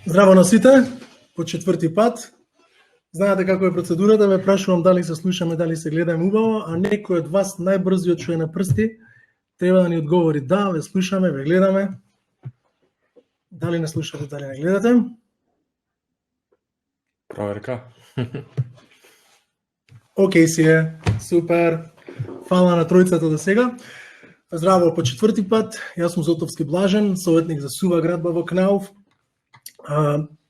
Здраво на сите, по четврти пат. Знаете како е процедурата, ве прашувам дали се слушаме, дали се гледаме убаво, а некој од вас најбрзиот што е на прсти, треба да ни одговори да, ве слушаме, ве гледаме. Дали не слушате, дали не гледате? Проверка. Океј си е, супер. Фала на тројцата до сега. Здраво по четврти пат, јас сум Зотовски Блажен, советник за сува градба во Кнауф.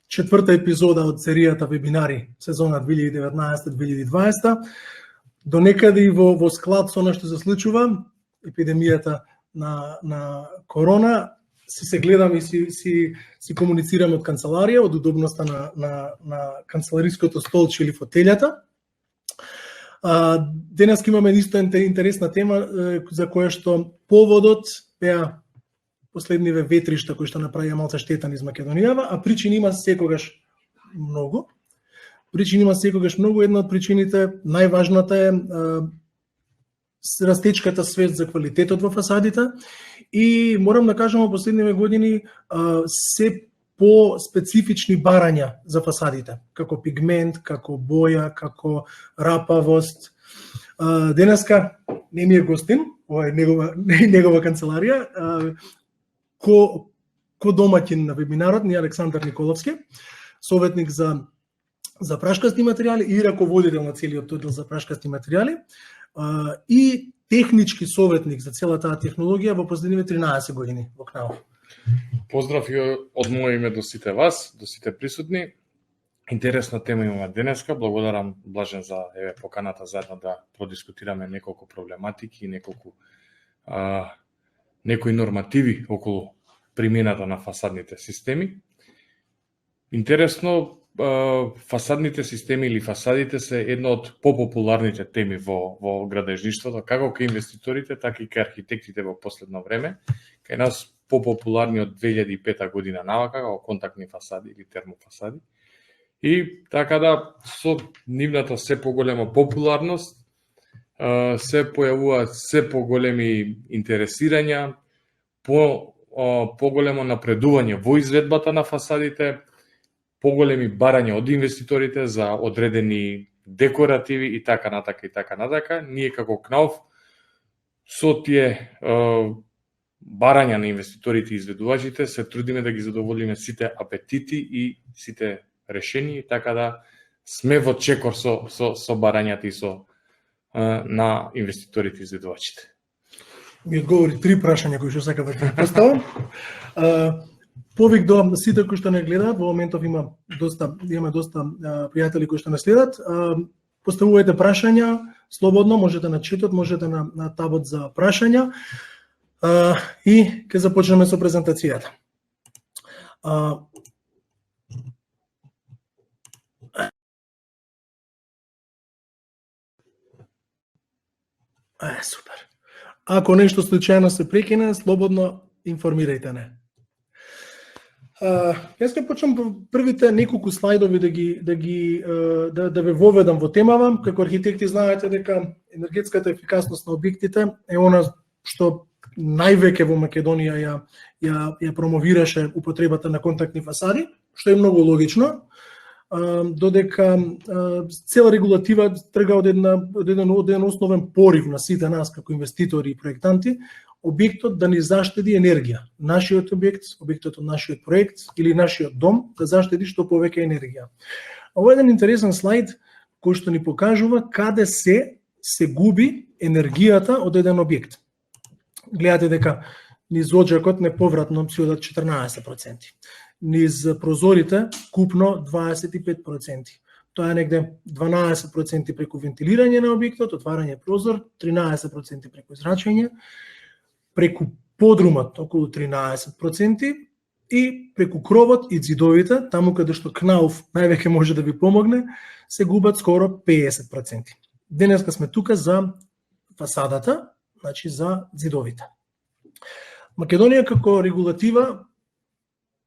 Четврта епизода од серијата вебинари, сезона 2019-2020. До некаде и во склад со она што се случува, епидемијата на корона, се гледам и си комуницираме од канцеларија, од удобноста на канцелариското столче или фотелјата. Денес имаме исто интересна тема за која што поводот беа последниве ветришта кои што направија малку штета низ Македонија, а причини има секогаш многу. Една од причините, најважната е растечката свест за квалитетот во фасадите и морам да кажам во последниве години се по-специфични барања за фасадите, како пигмент, како боја, како рапавост. Денеска не ми е гостин, ова е негова канцеларија, ко домаќин на вебинарот ни Александар Николовски, советник за прашкасти материјали и раководител на целиот оддел за прашкасти материјали и технички советник за цела таа технологија во последниве 13 години во Кнауф. Поздрав и од моје име до сите вас, до сите присутни. Интересна тема имаме денеска. Благодарам Блажен за поканата заедно да продискутираме неколку проблематики, некои нормативи околу примената на фасадните системи. Интересно, фасадните системи или фасадите се една од попопуларните теми во градежништвото, како кај инвеститорите, така и кај архитектите во последно време. Кај нас попопуларни од 2005 година навака, како контактни фасади или термофасади. И така да, со нивната се поголема популарност, се појавуваат се поголеми интересирања, поголемо напредување во изведбата на фасадите, поголеми барања од инвеститорите за одредени декоративи и така натака. Ние како Кнауф со тие барања на инвеститорите и изведувачите се трудиме да ги задоволиме сите апетити и сите решени, така да сме во чекор со барањата и на инвеститорите и изведувачите. Ми одговори 3 прашања кои што сакам да ти поставам. Повик до сите кои што не гледаат, во моментов имаме доста пријатели кои што не следат. Поставувајте прашања, слободно, можете на четот, можете на табот за прашања. И ќе започнеме со презентацијата. Супер. Ако нешто случајно се прекине, слободно информирајте не. Јас ќе почнам првите неколку слайдови да ве воведам во темава. Како архитекти знаете дека енергетската ефикасност на објектите е она што највеќе во Македонија ја промовираше употребата на контактни фасади, што е многу логично, додека цела регулатива трга од еден основен порив на сите нас како инвеститори и проектанти, објектот да ни заштеди енергија. Нашиот објект, објектот од нашиот проект или нашиот дом да заштеди што повеќе енергија. Ова е еден интересен слайд кој што ни покажува каде се губи енергијата од еден објект. Гледате дека низ оџакот неповратно си одат 14%. Низ прозорите купно 25%. Тоа е негде 12% преку вентилирање на објектот, отварање прозор, 13% преку зрачење, преку подрумот околу 13% и преку кровот и ѕидовите, таму каде што Кнауф највеќе може да ви помогне, се губат скоро 50%. Денеска сме тука за фасадата, значи за ѕидовите. Македонија како регулатива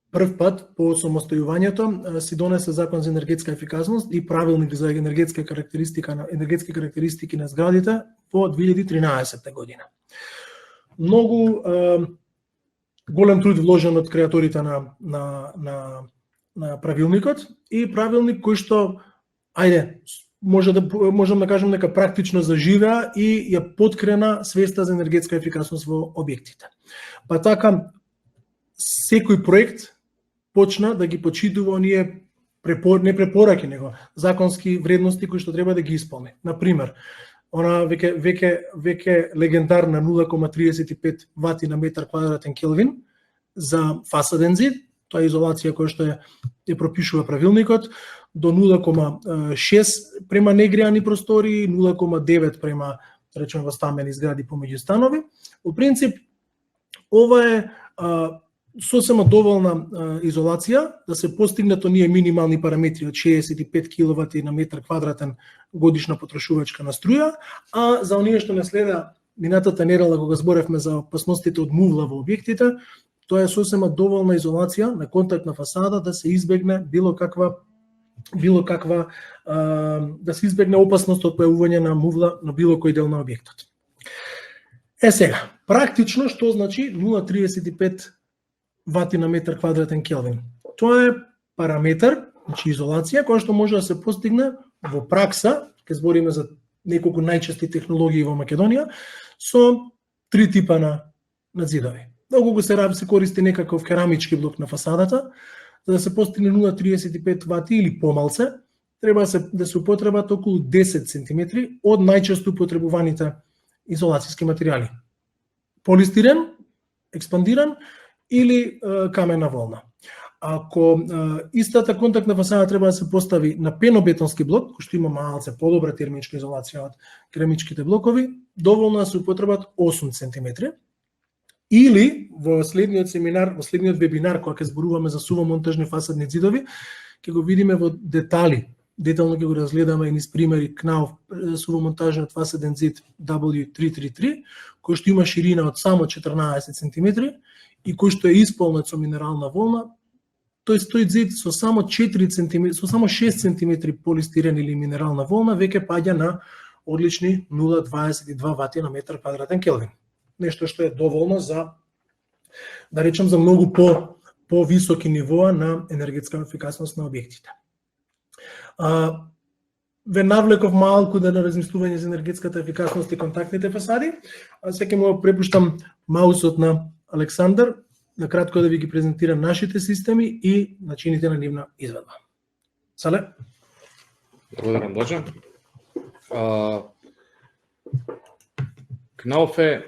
прв пат по самостојувањето си донесе закон за енергетска ефикасност и правилник за енергетски карактеристики на зградите во 2013 година. Многу голем труд вложен од креаторите на на правилникот и правилник кој што можам да кажем дека практично заживеа и ја поткрена свеста за енергетска ефикасност во објектите. Па така секој проект почна да ги почитува оние не препораки, него законски вредности кои што треба да ги исполни. Например, она веќе легендарна 0,35 вати на метар квадратен Келвин за фасаден зид, тоа е изолација која што ја пропишува правилникот, до 0,6 према негреани простори, 0,9 према, речеме, во стамбени згради помеѓу станови. Во принцип, ова е сосема доволна изолација да се постигнат оние минимални параметри од 65 киловати на метар квадратен годишна потрошувачка на струја, а за оние што не следа минатата недела кога зборевме за опасностите од мувла во објектите, тоа е сосема доволна изолација на контактна фасада да се избегне да се избегне опасност од појавување на мувла на било кој дел на објектот. Сега, практично што значи 0,35 вати на метар квадратен Келвин? Тоа е параметар, значи изолација, која што може да се постигне во пракса, ќе збориме за неколку најчести технологии во Македонија, со три типа на зидови. Доколку се користи некаков керамички блок на фасадата, за да се постигне 0,35 вати или помалце, треба да се употребат околу 10 см од најчесто употребуваните изолацијски материјали. Полистирен, експандиран или камена волна. Ако истата контактна фасада треба да се постави на пенобетонски блок, кој што има малце подобра термичка изолација од керамичките блокови, доволно да се употребат 8 см. Или во следниот семинар, во следниот вебинар кога ќе зборуваме за сувомонтажни фасадни зидови, ќе го видиме во детали, детално ќе го разгледаме и низ примери Knauf сувомонтажниот фасаден зид W333, кој што има ширина од само 14 см и кој што е исполнет со минерална волна. Тој зид со само 4 см, со само 6 см полистирен или минерална волна веќе паѓа на одлични 0,22 вати на метар квадратен Келвин. Нешто што е доволно за, да речем, за многу по-високи нивоа на енергетска ефикасност на објектите. Ве навлеков малку да на размислување за енергетската ефикасност и контактните фасади, а сега му препуштам маусот на Александар, на кратко да ви ги презентира нашите системи и начините на нивна изведба. Сале? Благодарам, Доđe. Knauf е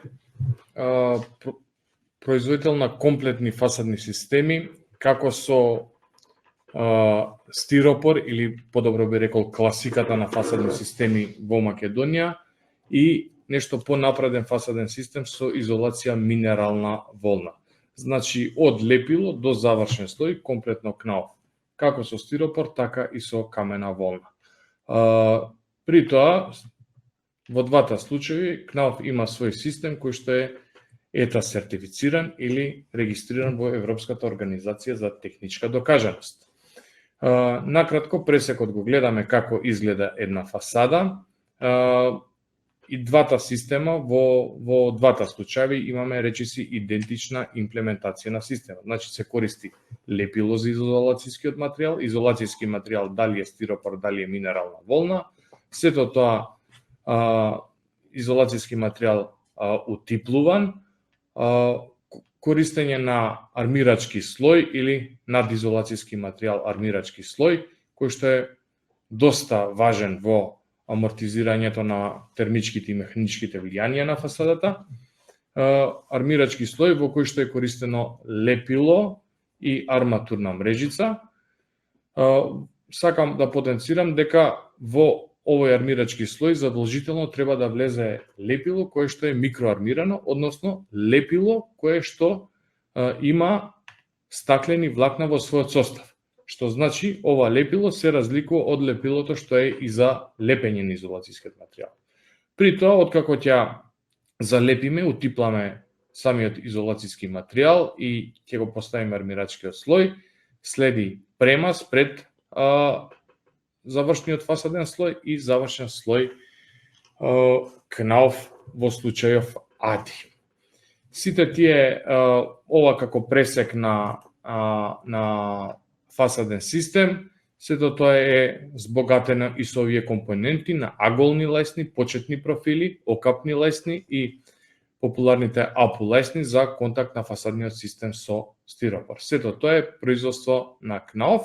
производител на комплетни фасадни системи, како со стиропор или подобро би рекол класиката на фасадни системи во Македонија и нешто понапреден фасаден систем со изолација минерална волна. Значи од лепило до завршен слој комплетно Knauf, како со стиропор, така и со камена волна. При тоа, во двата случаи, Knauf има свој систем кој што е ета сертифициран или регистриран во Европската организација за техничка докажаност. Накратко, пресекот го гледаме како изгледа една фасада. И двата система, во двата случаи имаме речиси идентична имплементација на системот. Значи се користи лепило за изолацијскиот материјал, изолацијски материјал дали е стиропор, дали е минерална волна, сето тоа изолацијски материјал утиплуван, користење на армирачки слој или надизолацијски материјал армирачки слој, кој што е доста важен во амортизирањето на термичките и механичките влијанија на фасадата. Армирачки слој во кој што е користено лепило и арматурна мрежица. Сакам да потенцирам дека во овој армирачки слој задолжително треба да влезе лепило кое што е микроармирано, односно лепило кое што има стаклени влакна во својот состав. Што значи ова лепило се разликува од лепилото што е и за лепење на изолацијскиот материјал. При тоа, откако ќе залепиме, утипламе самиот изолацијски материјал и ќе го поставиме армирачкиот слој, следи премаз пред завршниот фасаден слој и завршен слој Knauf во случајов АДИ. Сите тие ова како пресек на фасаден систем, сето тоа е збогатено и со овие компоненти на аголни лесни, почетни профили, окапни лесни и популарните апу лесни за контакт на фасадниот систем со стиропор. Сето тоа е производство на Knauf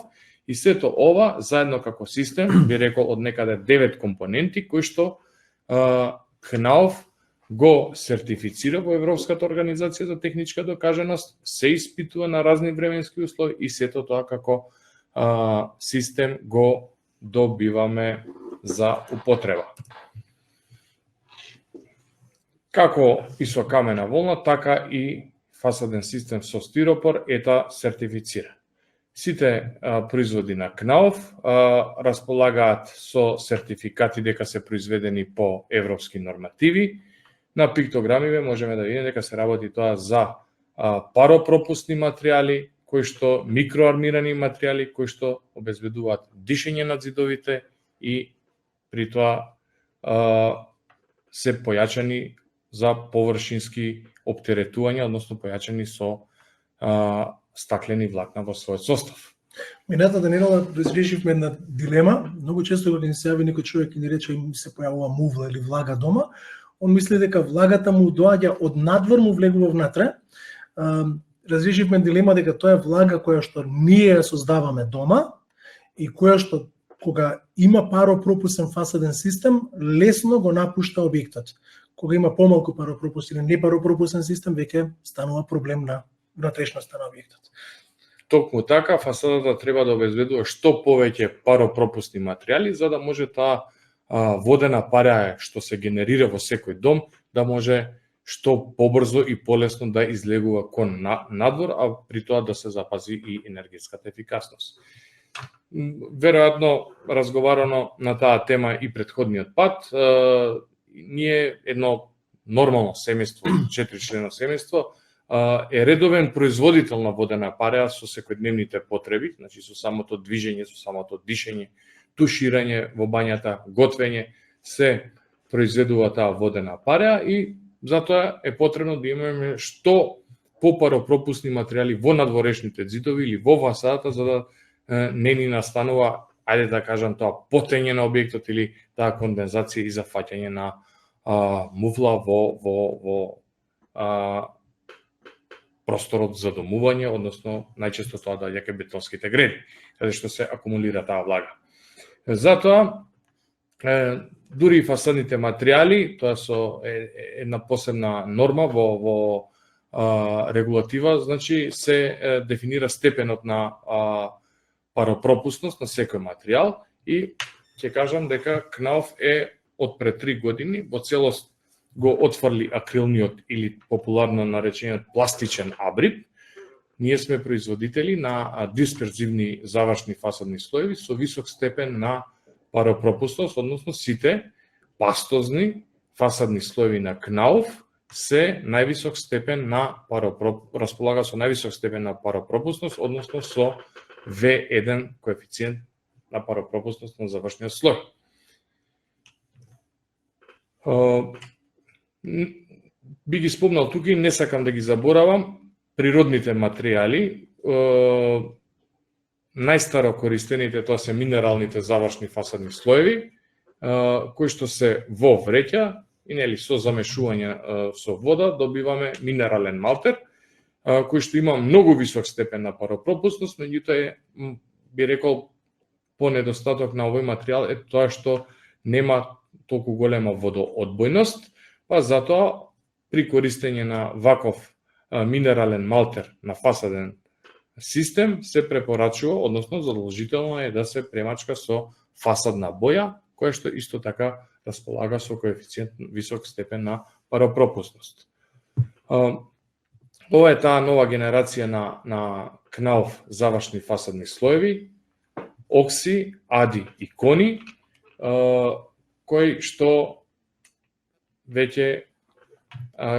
и сето ова заедно како систем, би рекол од некаде 9 компоненти кои што Knauf го сертифицира во Европската организација за техничка докажаност, се испитува на разни временски услови и сето тоа како систем го добиваме за употреба. Како и со камена волна, така и фасаден систем со стиропор ета сертифицира. Сите производи на Knauf располагаат со сертификати дека се произведени по европски нормативи. На пиктограмиве можеме да видиме дека се работи тоа за паропропусни материјали, кои што микроармирани материјали кои што обезбедуваат дишење над зидовите и при тоа се појачани за површински оптеретувања, односно појачани со стаклени влакна во својот состав. Минатата недела разрешивме една дилема. Многу често кога ни се јави некој човек и ни рече им се појавува мувла или влага дома, он мисли дека влагата му доаѓа од надвор, му влегува внатре. Разрешивме дилема дека тоа е влага која што ние ја создаваме дома и која што кога има паропропусен фасаден систем, лесно го напушта објектот. Кога има помалку паропропусен или не паропропусен систем, веќе станува проблем на внатрешноста на објектот. Токму така, фасадата треба да обезбедува што повеќе паропропусни материјали, за да може таа водена пареја што се генерира во секој дом, да може што побрзо и полесно да излегува кон надвор, а при тоа да се запази и енергетската ефикасност. Веројатно, разговарано на таа тема и претходниот пат, ние едно нормално семејство, 4-члено семејство, е редовен производител на водена пареја со секојдневните потреби, значи со самото движење, со самото дишење, туширање во бањата, готвење, се произведува таа водена пареја и затоа е потребно да имаме што попаропропусни материјали во надворешните ѕидови или во фасадата, за да не ни настанува, ајде да кажам тоа, потење на објектот или таа кондензација и зафаќање на мувла во просторот за домување, односно најчесто тоа доаѓа кај бетонските греди, каде што се акумулира таа влага. Затоа, дури и фасадните материјали, тоа со една посебна норма во регулатива, значи се дефинира степенот на паропропусност на секој материјал и ќе кажам дека Knauf е од пред 3 години во целост го отфрли акрилниот или популарно наречениот пластичен абрив. Ние сме производители на дисперзивни завршни фасадни слоеви со висок степен на паропропусност, односно сите пастозни фасадни слоеви на Knauf се највисок степен на располага со највисок степен на паропропусност, односно со V1 коефициент на паропропусност на завршниот слој. Би ги спомнал тука и не сакам да ги заборавам природните материјали. Најстаро користените тоа се минералните завршни фасадни слоеви, кои што се во вреќа и нели со замешување со вода добиваме минерален малтер, кој што има многу висок степен на паропропусност, меѓутоа е, би рекол, по недостаток на овој материјал е тоа што нема толку голема водоодбојност, па затоа при користење на ваков минерален малтер на фасаден систем се препорачува, односно задолжително е да се премачка со фасадна боја, која што исто така располага со коефициент висок степен на паропропусност. Ова е таа нова генерација на Knauf завршни фасадни слоеви, Окси, Ади и Кони, кои што веќе,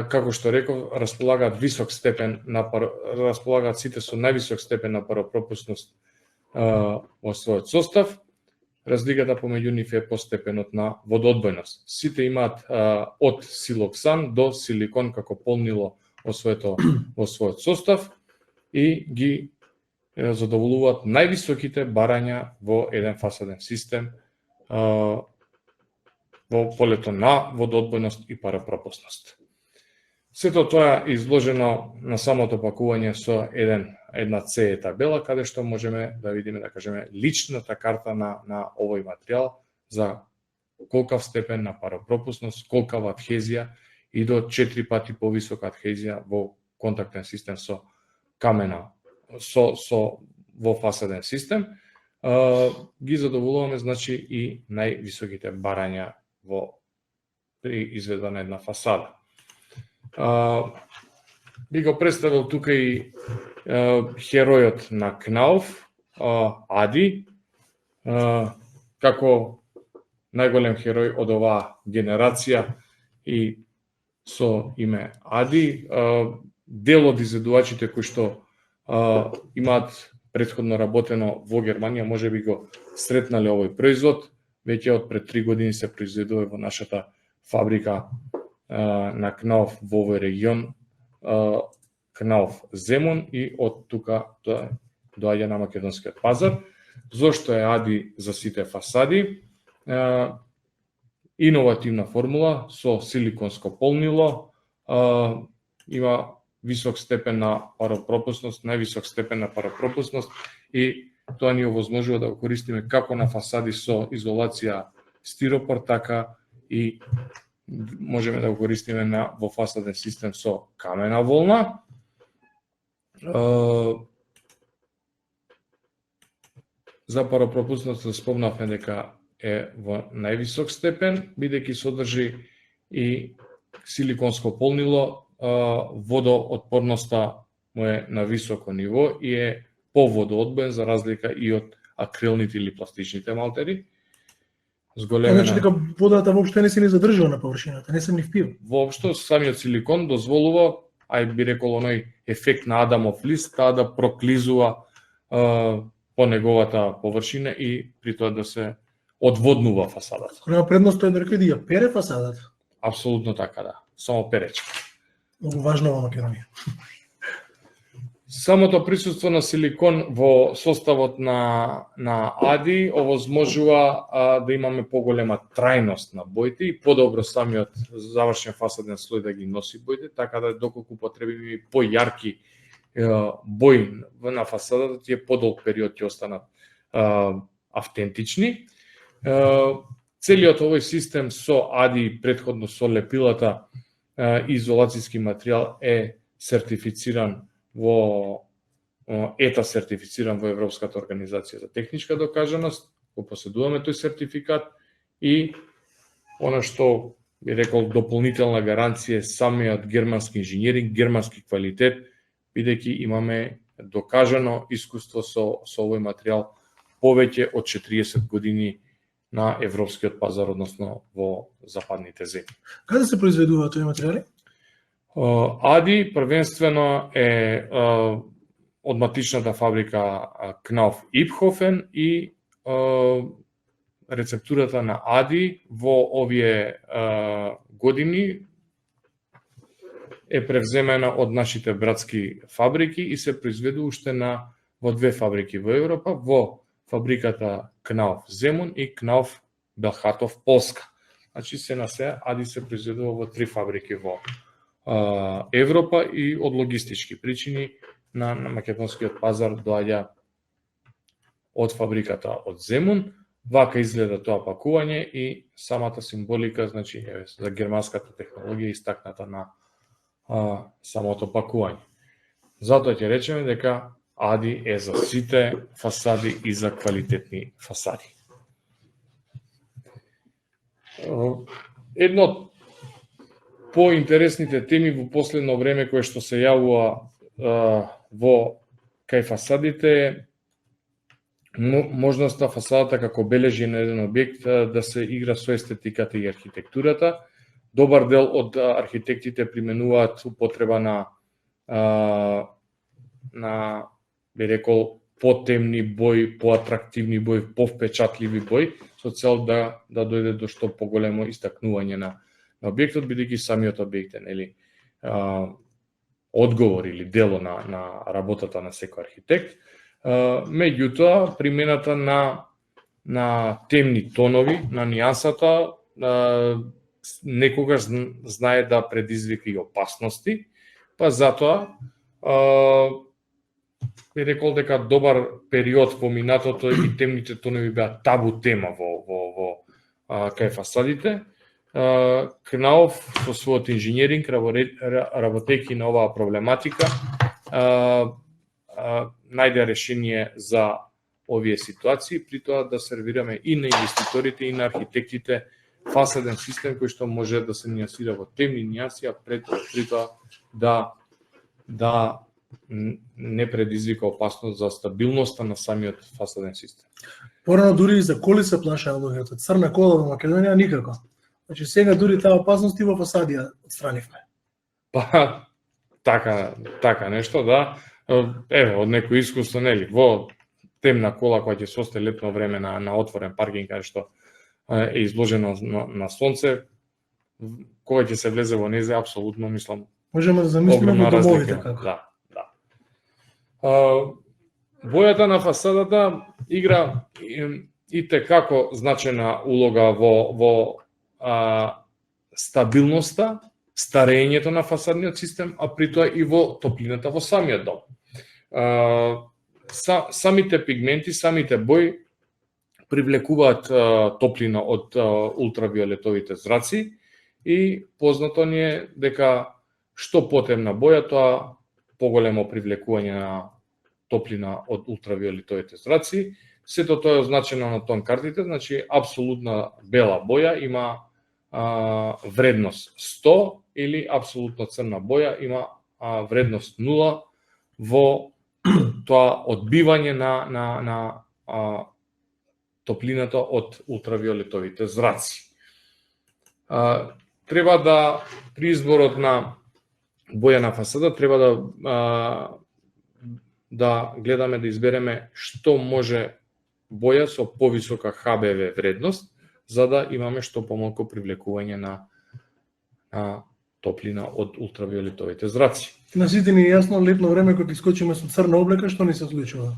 како што реков, располагаат висок степен располагаат сите со највисок степен на паропропусност во својот состав. Разликата помеѓу нив е по степенот на водоодбојност. Сите имаат од силоксан до силикон како полнило во својот состав и ги задоволуваат највисоките барања во еден фасаден систем во полето на водоодбойност и паропропусност. Сето тоа е изложено на самото пакување со една CE табела, каде што можеме да видиме, да кажеме, личната карта на овој материјал за колкав степен на паропропусност, колкава адхезија и до 4 пати повисока адхезија во контактен систем со камена, во фасаден систем, ги задоволуваме, значи, и највисоките барања при изведба на една фасада. Би го представил тука и херојот на Кнауф, Ади, како најголем херој од оваа генерација и со име Ади. Дел од изведувачите кои што имаат претходно работено во Германија, може би го сретнале овој производ, веќе од пред 3 години се произведува во нашата фабрика на Кнауф во овој регион, Кнауф Земун, и од тука доаѓа на македонскиот пазар. Зошто е Ади за сите фасади? Иновативна формула со силиконско полнило, има висок степен на паропропусност, највисок степен на паропропусност, и тоа ни овозможува да го користиме како на фасади со изолација стиропор, така и можеме да го користиме во фасаден систем со камена волна. За паропропусност спомнавме дека е во највисок степен, бидејќи содржи и силиконско полнило, водоотпорноста му е на високо ниво и е поводоодбоен за разлика и од акрилните или пластичните малтери. Значи дека водата воопшто не се не задржува на површината, не се ни впива. Воопшто самиот силикон дозволува, би рекол, оној ефект на Адамов лист, таа да проклизува по неговата површина и при тоа да се одводнува фасадата. Нема предност тој да рекли да ја пере фасадата. Апсолутно така, да. Само перечка. Многу важно во Македонија. Самото присуство на силикон во составот на Ади овозможува да имаме поголема трајност на боите и подобро самиот завршен фасаден слој да ги носи боите, така да доколку потребиме појарки бои на фасадата, тие подолг период ќе останат автентични. Целиот овој систем со Ади, претходно со лепилата, изолацијски материјал е сертифициран ЕТА сертифициран во Европската организација за техничка докажаност, го поседуваме тој сертификат, и она што би рекол дополнителна гаранција е самиот германски инженеринг, германски квалитет, бидејќи имаме докажано искуство со овој материјал повеќе од 40 години на европскиот пазар, односно во западните земји. Каде се произведуваат тој материјали? Ади првенствено е од матичната фабрика Кнауф Ипхофен, и рецептурата на Ади во овие години е превземена од нашите братски фабрики и се произведува уште во 2 фабрики во Европа, во фабриката Кнауф Земун и Кнауф Белхатов Полска. Значи се на се Ади се произведува во 3 фабрики во Европа, и од логистички причини на македонскиот пазар доаѓа од фабриката од Земун. Вака изгледа тоа пакување и самата символика, значи за германската технологија истакната на самото пакување. Затоа ќе речеме дека Ади е за сите фасади и за квалитетни фасади. Едно од поинтересните теми во последно време кое што се јавува во кај фасадите е можноста фасадата како бележи на еден објект да се игра со естетиката и архитектурата. Добар дел од архитектите применуваат употреба на би рекол потемни бои, поатрактивни бои, повпечатливи бои, со цел да дојде до што поголемо истакнување на објектот, бидејќи самиот објект е одговор или дело на работата на секој архитект. Меѓутоа, примената на темни тонови, на нијансата, некогаш знае да предизвика и опасности, па затоа би рекол дека добар период во минатото и темните тонови беа табу тема во кај фасадите. Кнаов со својот инженеринг, работејќи на оваа проблематика, најде решение за овие ситуации, при тоа да сервираме и на инвеститорите и на архитектите фасаден систем кој што може да се нијансира во темни нијанси, а при тоа да не предизвика опасност за стабилноста на самиот фасаден систем. Порано дури и за коли се плашаа луѓето. Црна кола во Македонија никако. Значи сега дури таа опасност и во фасади ја отстранивме. Па така нешто, да. Еве, од некој искуство, нели, во темна кола која ќе се остане летно време на отворен паркинг, кај што е изложено на сонце, кога ќе се влезе во незе, апсолутно мислам. Можеме да замислиме во домовите како. Да. Бојата на фасадата игра и како значена улога во стабилноста, старењето на фасадниот систем, а при тоа и во топлината во самиот дом. Самите пигменти, самите бои привлекуваат топлина од ултравиолетовите зраци и познато ни е дека што потемна боја, тоа поголемо привлекување на топлина од ултравиолетовите зраци. Сето тоа е означено на тон картите, значи апсолутна бела боја има вредност 100 или апсолутно црна боја има вредност 0 во тоа одбивање на топлината од ултравиолетовите зраци. Треба да при изборот на боја на фасада треба да гледаме да избереме што може боја со повисока ХБВ вредност, за да имаме што помалку привлекување на топлина од ултравиолетовите зраци. На сите ни е јасно летно време кога искочиме со црна облека што ни се случува.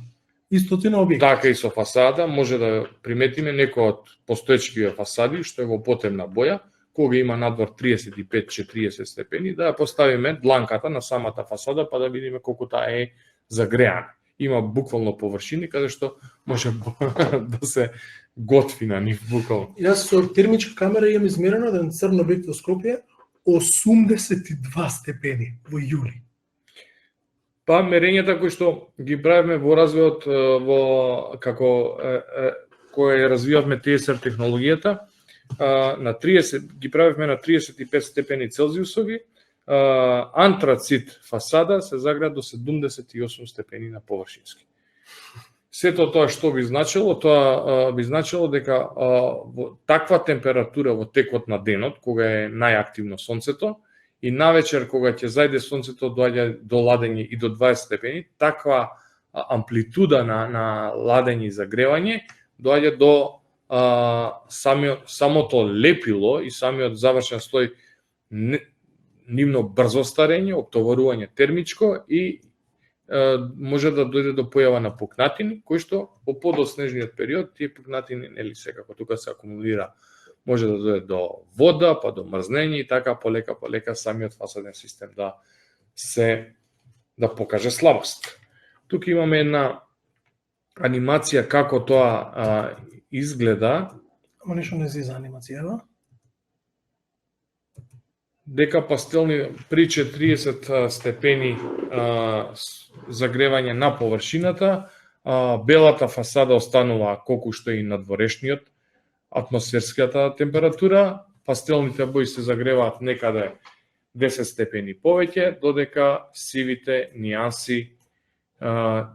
Истото на објект. Така и со фасада може да приметиме некој од постоечкиве фасади што е во потемна боја, кога има надвор 35-40 степени, да ја поставиме дланката на самата фасада па да видиме колку таа е загреана. Има буквално површини каде што може да се готви на нив буквално. Јас со термичка камера имам измерено еден црн објект во Скопје 82 степени во јули. Па мерењата кои што ги правиме во развојот како кој развивавме ТСР технологијата, на 30 ги правивме на 35 степени Целзиусови, антрацит фасада се загреа до 78 степени на површински. Сето тоа што би значило? Тоа би значило дека во таква температура во текот на денот, кога е најактивно сонцето, и навечер кога ќе зајде сонцето доаѓа до ладење и до 20 степени, таква амплитуда на ладење и загревање доаѓа до самото лепило и самиот завршен слој нивно брзо старење, оптоварување термичко и може да дојде до појава на пукнатини, кои што во подоснежниот период тие пукнатини нели секако тука се акумулира, може да дојде до вода, па до мрзнење и така полека самиот фасаден систем да покаже слабост. Тука имаме една анимација како тоа изгледа. Ама нешто не се за анимацијава. Дека пастелни при 40 степени загревање на површината, белата фасада останува колку што и надворешниот атмосферската температура, пастелните бои се загреваат некаде 10 степени повеќе, додека сивите нијанси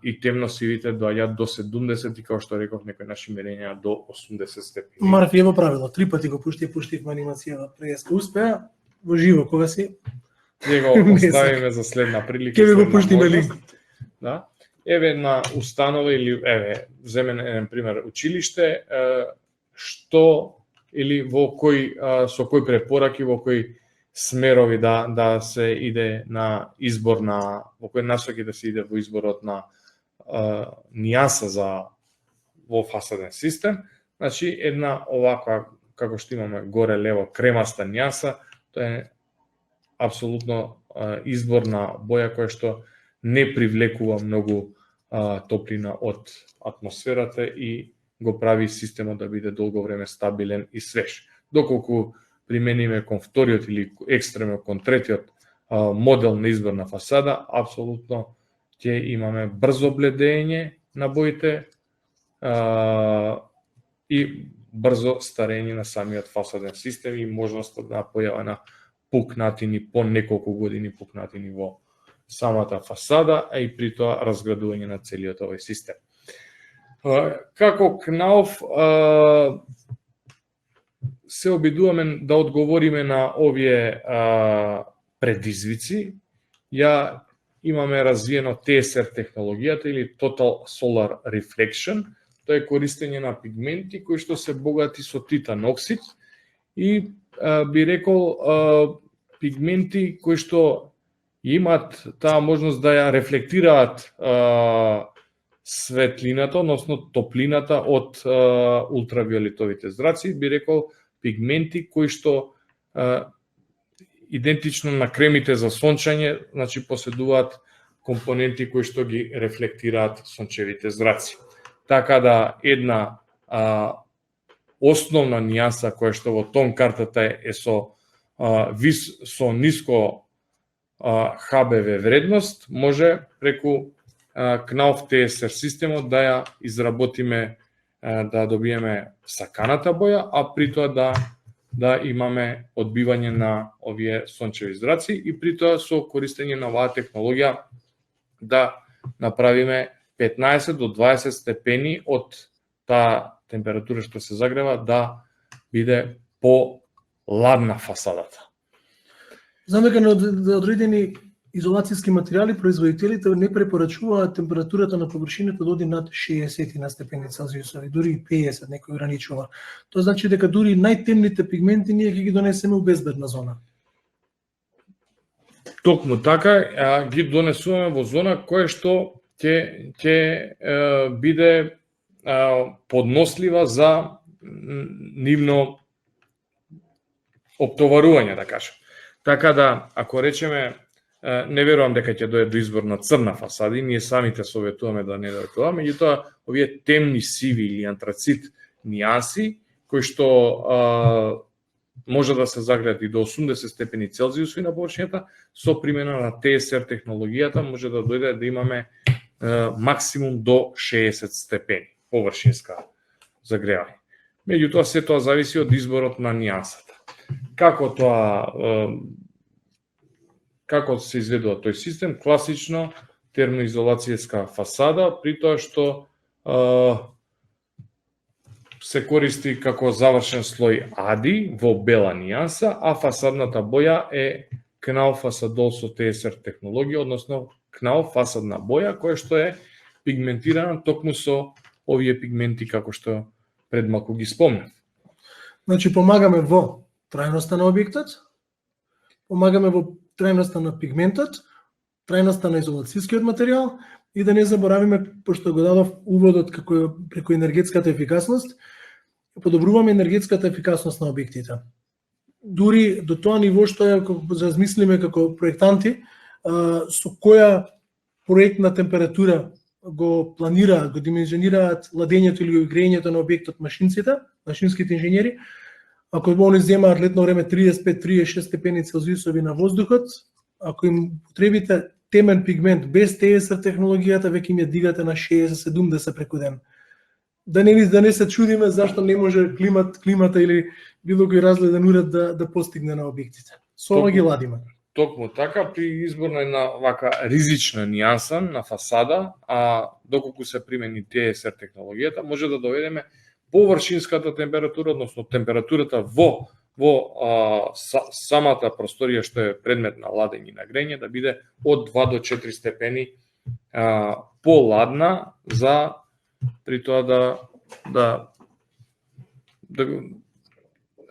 и темно-сивите доаѓаат до 70 и, како што реков, некои наши мерења до 80 степени. Марфи ево правило, 3 пати го пуштив анимацијава, преска успеа во живо кога си. Ќе го оставиме за следна прилика. Ќе ви го пуштиме линк. Да. Еве една установа или земеме еден пример училиште, што или во со кои препораки, во кои смерови да се иде на избор во кои насоки да се иде во изборот на нијанса за во фасаден систем, значи една оваква како што имаме горе лево кремаста нијанса, тоа е апсолутно изборна боја која што не привлекува многу топлина од атмосферата и го прави системот да биде долго време стабилен и свеж. Доколку примениме кон вториот или екстремно кон третиот модел на изборна фасада, апсолутно ќе имаме брзо бледење на боите и брзо старење на самиот фасаден систем и можноста да појава на пукнатини по неколку години пукнатини во самата фасада, а и при тоа разградување на целиот овој систем. Како КНАУФ се обидуваме да одговориме на овие предизвици. Ја имаме развиено TSR технологијата или Total Solar Reflection. Тоа е користење на пигменти кои што се богати со титан оксид и би рекол пигменти кои што имаат таа можност да ја рефлектираат светлината, односно топлината од ултравиолетовите зраци, би рекол пигменти кои што идентично на кремите за сончање, значи поседуваат компоненти кои што ги рефлектираат сончевите зраци. Така да една основна нијанса која што во тон картата е со ниско ХБВ вредност, може преку КНАУФ TSR системот да ја изработиме, да добиеме саканата боја, а при тоа да имаме одбивање на овие сончеви зраци и при тоа со користење на оваа технологија да направиме 15 до 20 степени од таа температура што се загрева да биде по-ладна фасадата. Знам дека на одредени изолацијски материјали производителите не препорачуваат температурата на површината да оди над 60 на степени Целзиусови, дури 50 некој ограничува. Тоа значи дека дури најтемните пигменти ние ќе ги донесеме у безбедна зона. Токму така, ги донесуваме во зона која што ќе биде поднослива за нивно оптоварување, да кажем. Така да, ако речеме, не верувам дека ќе дојде до избор на црна фасада, и ние самите советуваме да не дојде тоа, меѓутоа овие темни сиви или антрацит нијанси, кои што може да се загреат и до 80 степени Целзиусови на површината, со примена на TSR технологијата може да дојде да имаме максимум до 60 степени површинска загревање. Меѓутоа се тоа зависи од изборот на нијансата. Како се изведува тој систем? Класично термоизолацијска фасада, при тоа што се користи како завршен слој АДИ во бела нијанса, а фасадната боја е КНАУФ фасадол со TSR технологија, односно КНАУФ фасадна боја, која што е пигментирана токму со овие пигменти како што пред малку ги спомнав. Значи помагаме во трајноста на објектот, помагаме во трајноста на пигментот, трајноста на изолацијскиот материјал и да не заборавиме, пошто го дадов уводот како преку енергетската ефикасност, подобруваме енергетската ефикасност на објектите. Дури до тоа ниво што ја размислиме како проектанти, со која проектна температура го планираат, го димензионираат ладењето или грејењето на објектот машинските инженери. Ако они земаат летно време 35-36 степени Целзиусови на воздухот, ако им потребите темен пигмент без TSR технологијата, веќе им ја дигате на 60-70 преку ден. Да не се чудиме зашто не може климата или било кој разгледен уред да постигне на објектите. Со ова ги ладиме. Токму така, при избор на една вака ризична нијанса на фасада, а доколку се примени TSR технологијата, може да доведеме површинската температура, односно температурата во самата просторија што е предмет на ладење и на грење, да биде од 2 до 4 степени поладна, за при тоа да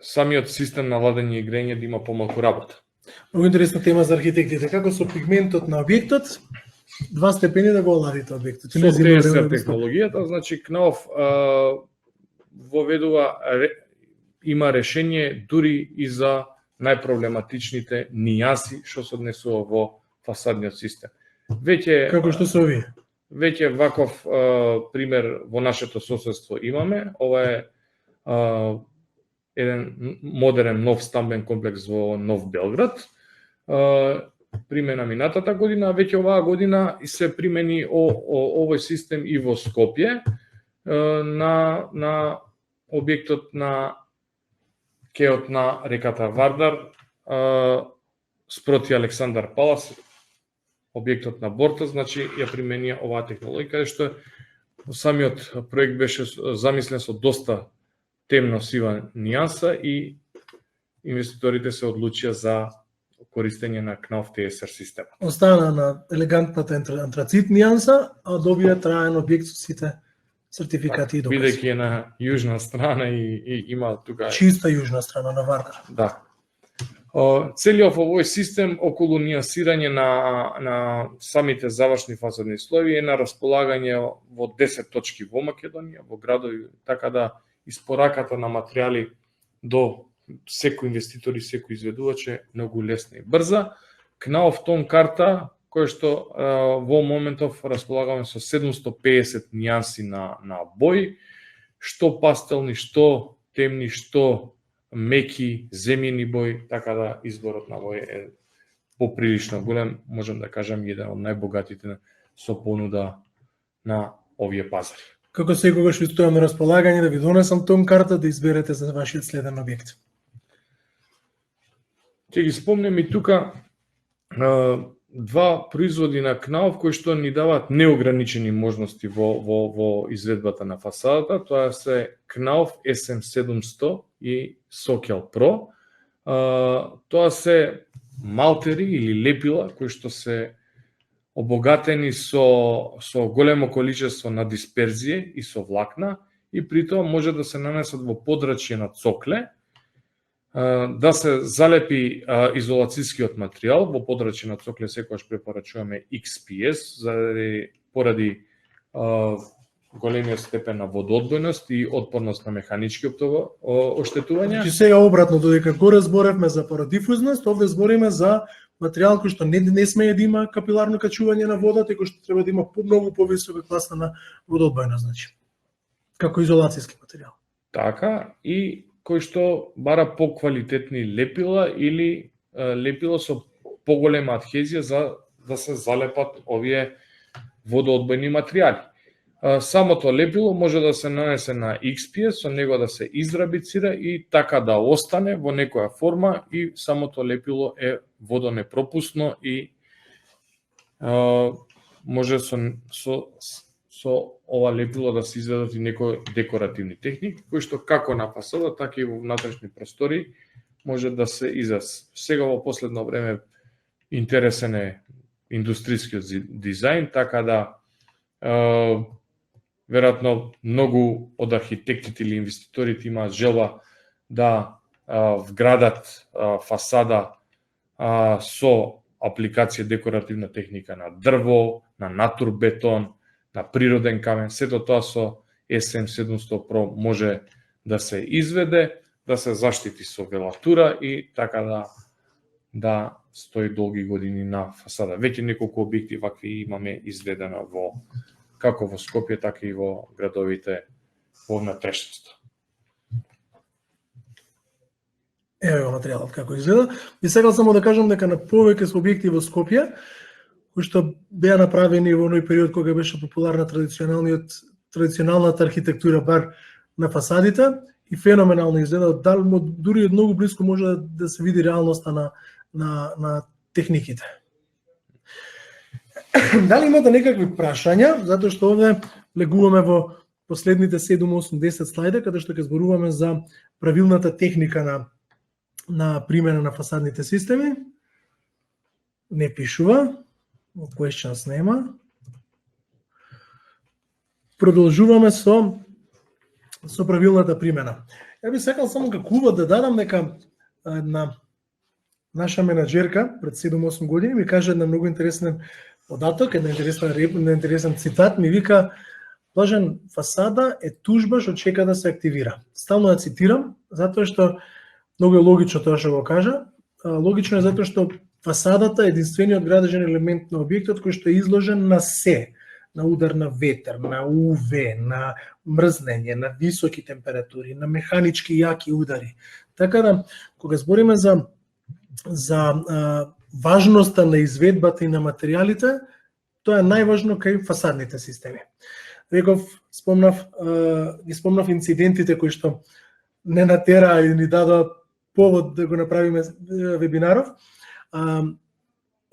самиот систем на ладење и грење да има помалку работа. Многу интересна тема за архитектите. Како со пигментот на објектот 2 степени да го оладите објектот. Со TSR технологијата, значи Кнауф воведува има решение дури и за најпроблематичните нијанси што се однесува во фасадниот систем. Веќе Како што се овие? Веќе ваков пример во нашето соседство имаме. Ова е еден модерен нов стамбен комплекс во Нов Белград. Примена минатата година, веќе оваа година се примени овој систем и во Скопје на објектот на кеот на реката Вардар спроти Александар Палас, објектот на Борта, значи ја применија оваа технологија, каде што самиот проект беше замислен со доста темно сива нијанса и инвеститорите се одлучија за користење на Knauf TSR система. Остана на елегантната антрацит нијанса, а добија траен објект со сите сертификати и докази. Бидејќи е на јужна страна и има тука чиста јужна страна на Вардар. Да. Целиот овој систем околу нијансирање на самите завршни фасадни слоеви е на располагање во 10 точки во Македонија, во градови, така да испораката на материјали до секој инвеститор и секој изведувач е многу лесна и брза. Knauf тон карта, која што во моментов располагаме со 750 нијанси на бој, што пастелни, што темни, што меки, земјени бој, така да изборот на бој е поприлично голем, можам да кажам еден од најбогатите со понуда на овие пазари. Како секогаш ви стојам на располагање да ви донесам тон карта да изберете за вашиот следен објект. Ќе ги спомнем и тука два производи на Knauf кои што ни даваат неограничени можности во изведбата на фасадата. Тоа се Knauf SM700 и Sockel Pro. Тоа се малтери или лепила кои што се обогатени со големо количество на дисперзија и со влакна и при тоа може да се нанесат во подрачје на цокле, да се залепи изолацијскиот материјал во подрачје на цокле, секогаш препорачуваме XPS поради големиот степен на водоодбојност и отпорност на механички оштетувања. Значи сега обратно, додека горе зборевме за парадифузност, овде збориме за материјал кој што не смее да има капиларно качување на водата и кој што треба да има многу повисока класа на водоодбојност, значи како изолацијски материјал. Така, и кој што бара поквалитетни лепила или лепила со поголема адхезија за да се залепат овие водоодбојни материјали. Самото лепило може да се нанесе на XPS, со него да се израбицира и така да остане во некоја форма и самото лепило е водонепропусно и може со ова лепило да се изведат и некои декоративни техники, кои што како на фасада, така и во внатрешни простори може да се израз. Сега во последно време интересен е индустријскиот дизајн, така да веројатно многу од архитектите или инвеститорите имаат желба да вградат фасада со апликација декоративна техника на дрво, на натурбетон, на природен камен. Сето тоа со SM700 Pro може да се изведе, да се заштити со велатура и така да стои долги години на фасада. Веќе неколку објекти вакви имаме изведено како во Скопје, така и во градовите во внатрешноста. Ево материјалот како изгледа. И сега само да кажам дека на повеќе со објекти во Скопје, кои што беа направени во оној период кога беше популарна традиционалната архитектура бар на фасадите и феноменално изгледа, дури од многу близко може да се види реалноста на техниките. Дали имате некакви прашања, затоа што овде легуваме во последните 7-8-10 слайда, каде што ќе зборуваме за правилната техника на примена на фасадните системи. Не пишува, questions нема. Продолжуваме со правилната примена. Ја би сакал само како увод да дадам дека една наша менаџерка пред 7-8 години ми каже една многу интересен Податок, една интересен цитат, ми вика: Блажен, фасада е тужба што чека да се активира. Стално ја цитирам, затоа што многу е логично тоа што го кажа. Логично е затоа што фасадата е единствениот градежен елемент на објектот кој што е изложен на се, на удар на ветер, на УВ, на мрзнење, на високи температури, на механички јаки удари. Така да, кога збориме за важноста на изведбата и на материјалите, тоа е најважно кај фасадните системи. Реков, ги спомнав инцидентите кои што не натераа и ни дадоа повод да го направиме вебинаров.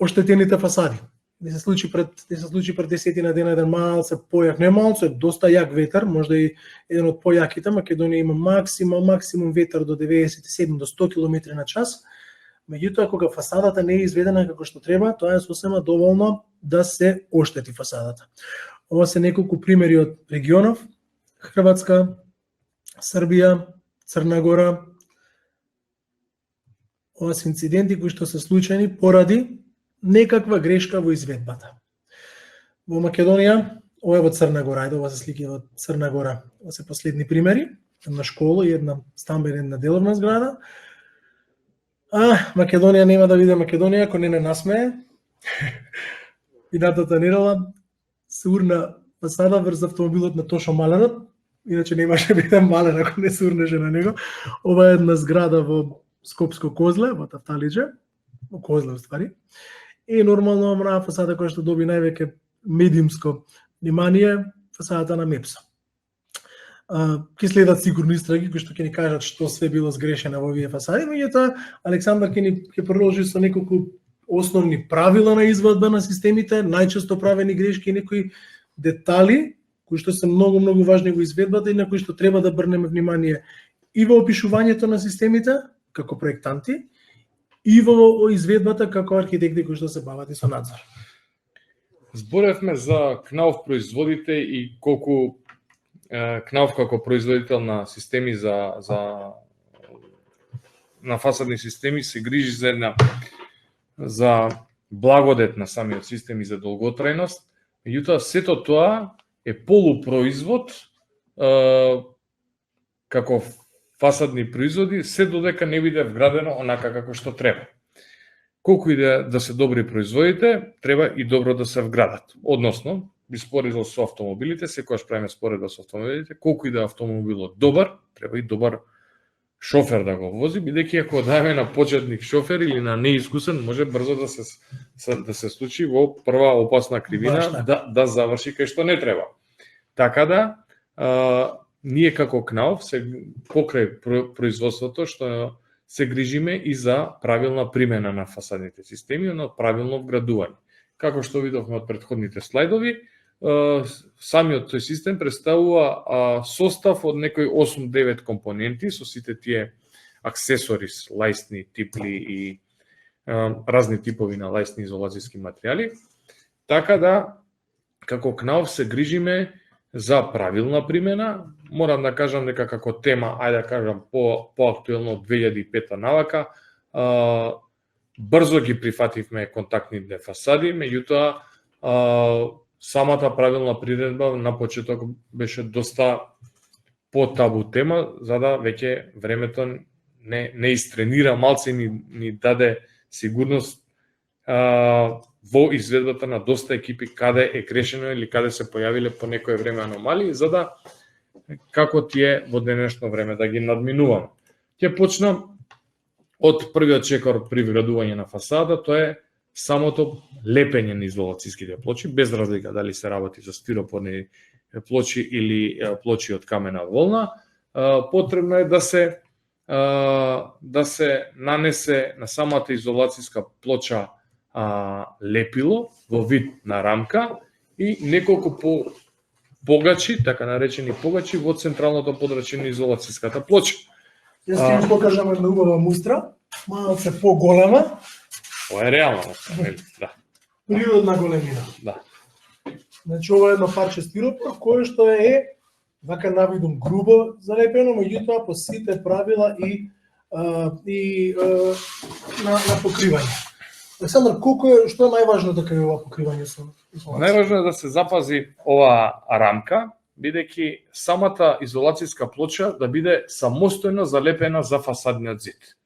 Оштетените фасади. Не се случи пред 10 дена еден малце појак, не малце, доста јак ветер, можда и еден од појаките. Македонија има максимум ветер до 97 до 100 км на час. Меѓутоа, кога фасадата не е изведена како што треба, тоа е сосема доволно да се оштети фасадата. Ова се неколку примери од регионов: Хрватска, Србија, Црна Гора. Ова се инциденти кои што се случајни поради некаква грешка во изведбата. Во Македонија, ова е во Црна Гора, ова се слики во Црна Гора. Ова се последни примери, една школа и една стамбена, една деловна зграда. Македонија нема да биде Македонија ако не насмее. Минатата недела се урна фасада врз автомобилот на Тошо Маленот, иначе немаше биде Мален ако не се урнеше на него. Ова е една зграда во Скопско Козле, во Тафталиџе, во Козле уствари. И нормално на фасада која што доби највеќе медиумско внимание, фасадата на Мепсо. Ке следат сигурно истраги кои што ќе ни кажат што све било сгрешено во овие фасади, меѓутоа Александар ќе продолжи со неколку основни правила на извадба на системите, најчесто правени грешки и некои детали кои што се многу важни во изведбата и на кои што треба да брнеме внимание и во опишувањето на системите како проектанти и во изведбата како архитекти кои што се бават и со надзор. Зборевме за КНАУФ производите и колку КНАУФ како производител на системи на фасадни системи се грижи за благодет на самиот систем и за долготрајност. Меѓутоа сето тоа е полупроизвод како фасадни производи, се додека не биде вградено онака како што треба. Колку и да се добри производите, треба и добро да се вградат. Односно, би споредил со автомобилите, секогаш правиме споредба со автомобилите, колку и да автомобилот добар, треба и добар шофер да го вози, бидејќи ако даеме на почетник шофер или на неискусен, може брзо да се случи во прва опасна кривина да заврши кај што не треба. Така да, ние како КНАУФ се покрај производството што се грижиме и за правилна примена на фасадните системи, на правилно вградување. Како што видовме од претходните слайдови, самиот тој систем представува состав од некои 8-9 компоненти со сите тие аксесорис, лајсни, типли и разни типови на лајсни изолацијски материјали. Така да, како КНАУФ се грижиме за правилна примена. Морам да кажам дека како тема, ајде да кажам поактуелно од 2005 навака, брзо ги прифативме контактните фасади, меѓутоа самата правилна приредба на почеток беше доста по-табу тема, за да веќе времето не истренира, малце ни даде сигурност во изведбата на доста екипи каде е грешено или каде се појавиле по некое време аномалии, за да како тие во денешно време да ги надминуваме. Ќе почнам од првиот чекор при вградување на фасада, тоа е самото лепење на изолацијските плочи, без разлика дали се работи за стиропорни плочи или плочи од камена волна. Потребно е да се нанесе на самата изолацијска плоча лепило во вид на рамка и неколку погачи, така наречени погачи во централното подрачје на изолацијската плоча. Јас ќе ви покажам една убава мустра, малце поголема. Ова е реално, да. Природна големина. Да. Значи ова е едно парче стиропор кое што е вака навидум грубо залепено, меѓутоа по сите правила и на покривање. Александар, што е најважно дека е ова покривање со изолација? Најважно е да се запази оваа рамка, бидејќи самата изолацијска плоча да биде самостојно залепена за фасадниот зид.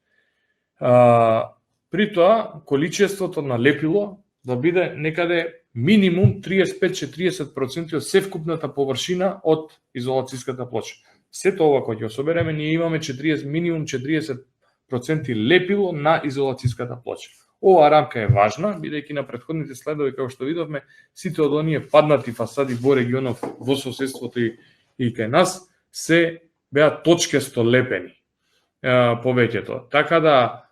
При тоа, количеството на лепило да биде некаде минимум 35-40% од севкупната површина од изолацијската плоча. Сето ова кој ќе собереме, ние имаме минимум 40% лепило на изолацијската плоча. Оваа рамка е важна, бидејќи на претходните слайдови, како што видовме, сите од оние паднати фасади во регионов, во соседството и кај нас, се беа точкесто лепени повеќето. Така да,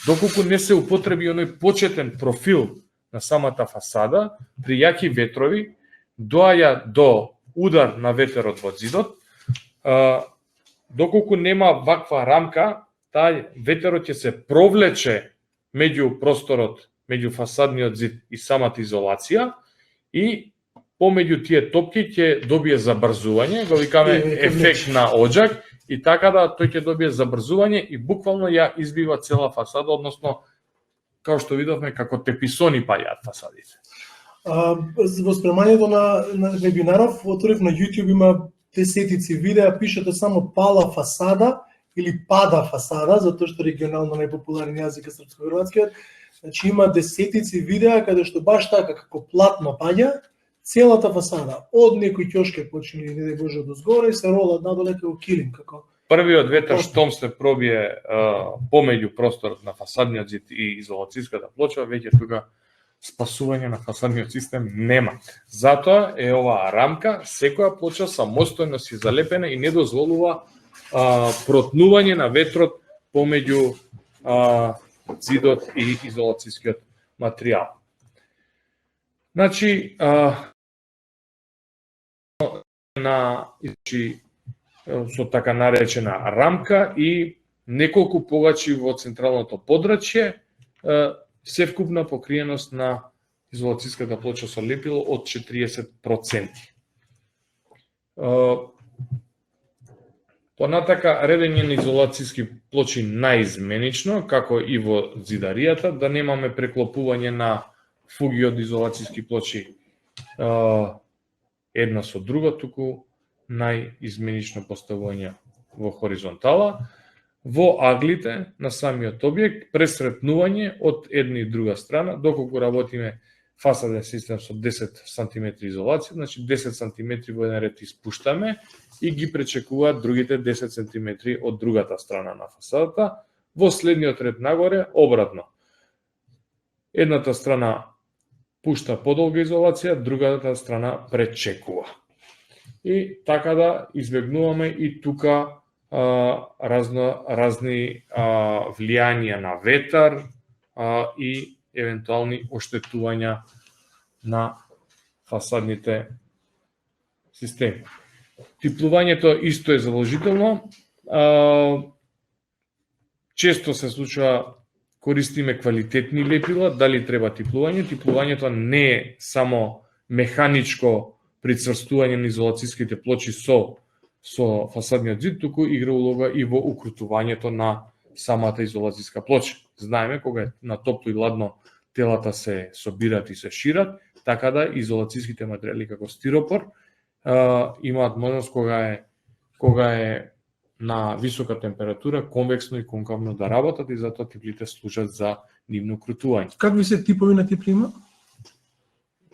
доколку не се употреби оној почетен профил на самата фасада, при јаки ветрови, доаѓа до удар на ветерот во зидот, доколку нема ваква рамка, тај ветерот ќе се провлече меѓу просторот, меѓу фасадниот зид и самата изолација и помеѓу тие топки ќе добие забрзување, го викаме ефект на оџак, и така да тој ќе добие забрзување и буквално ја избива цела фасада, односно, како што видовме, како теписони паѓаат фасадите. Во спремањето на вебинаров, отворив на YouTube, има десетици видеа, пишете само пала фасада или пада фасада, затоа што регионално најпопуларен јазик е српско-хрватскиот. Значи има десетици видеа каде што баш така како платно паѓа целата фасада, од некој ќошке почне, не дај Боже, дозгоре, се ролат надоле како килим, како првиот ветер штом се пробие помеѓу просторот на фасадниот зид и изолацијската плоча, веќе тука спасување на фасадниот систем нема. Затоа е оваа рамка, секоја плоча самостојно си залепена и не дозволува протнување на ветрот помеѓу зидот и изолацијскиот материјал. Значи, со така наречена рамка и неколку погачи во централното подрачје, севкупна покриеност на изолацијската плоча со лепило од 40%. Понатака, редење на изолацијски плочи наизменично, како и во зидаријата, да немаме преклопување на фуги од изолацијски плочи една со друга, туку најизменично поставување во хоризонтала, во аглите на самиот објект, пресретнување од една и друга страна, доколку работиме фасаден систем со 10 см изолација, значи 10 см во еден ред испуштаме и ги пречекуваат другите 10 см од другата страна на фасадата, во следниот ред нагоре обратно. Едната страна пушта подолга изолација, другата страна пречекува. И така да избегнуваме и тука разни влијања на ветар и евентуални оштетувања на фасадните системи. Типлувањето исто е задолжително. Често се случува користиме квалитетни лепила, дали треба типлување. Типлувањето не е само механичко прицврстување на изолацијските плочи со фасадниот зид, туку игра улога и во укрутувањето на самата изолацијска плоча. Знаеме, кога е на топло и ладно, телата се собират и се шират, така да изолацијските материјали како стиропор имаат можност кога е на висока температура, конвексно и конкавно да работат и затоа типлите служат за нивно укрутување. Какви се типови на типли има?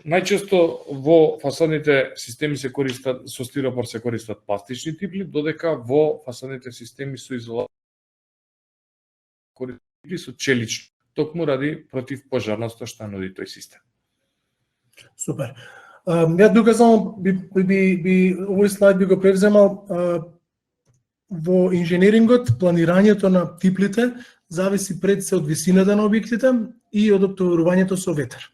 Најчесто во фасадните системи се користат со стиропор, се користат пластични типли, додека во фасадните системи со изолација користат типли со челични, токму ради против пожарноста што нуди тој систем. Супер. Ја тука само овој слайд би го превземал. Во инженерингот, планирањето на типлите зависи пред се од висината на објектите и од оптоварувањето со ветер.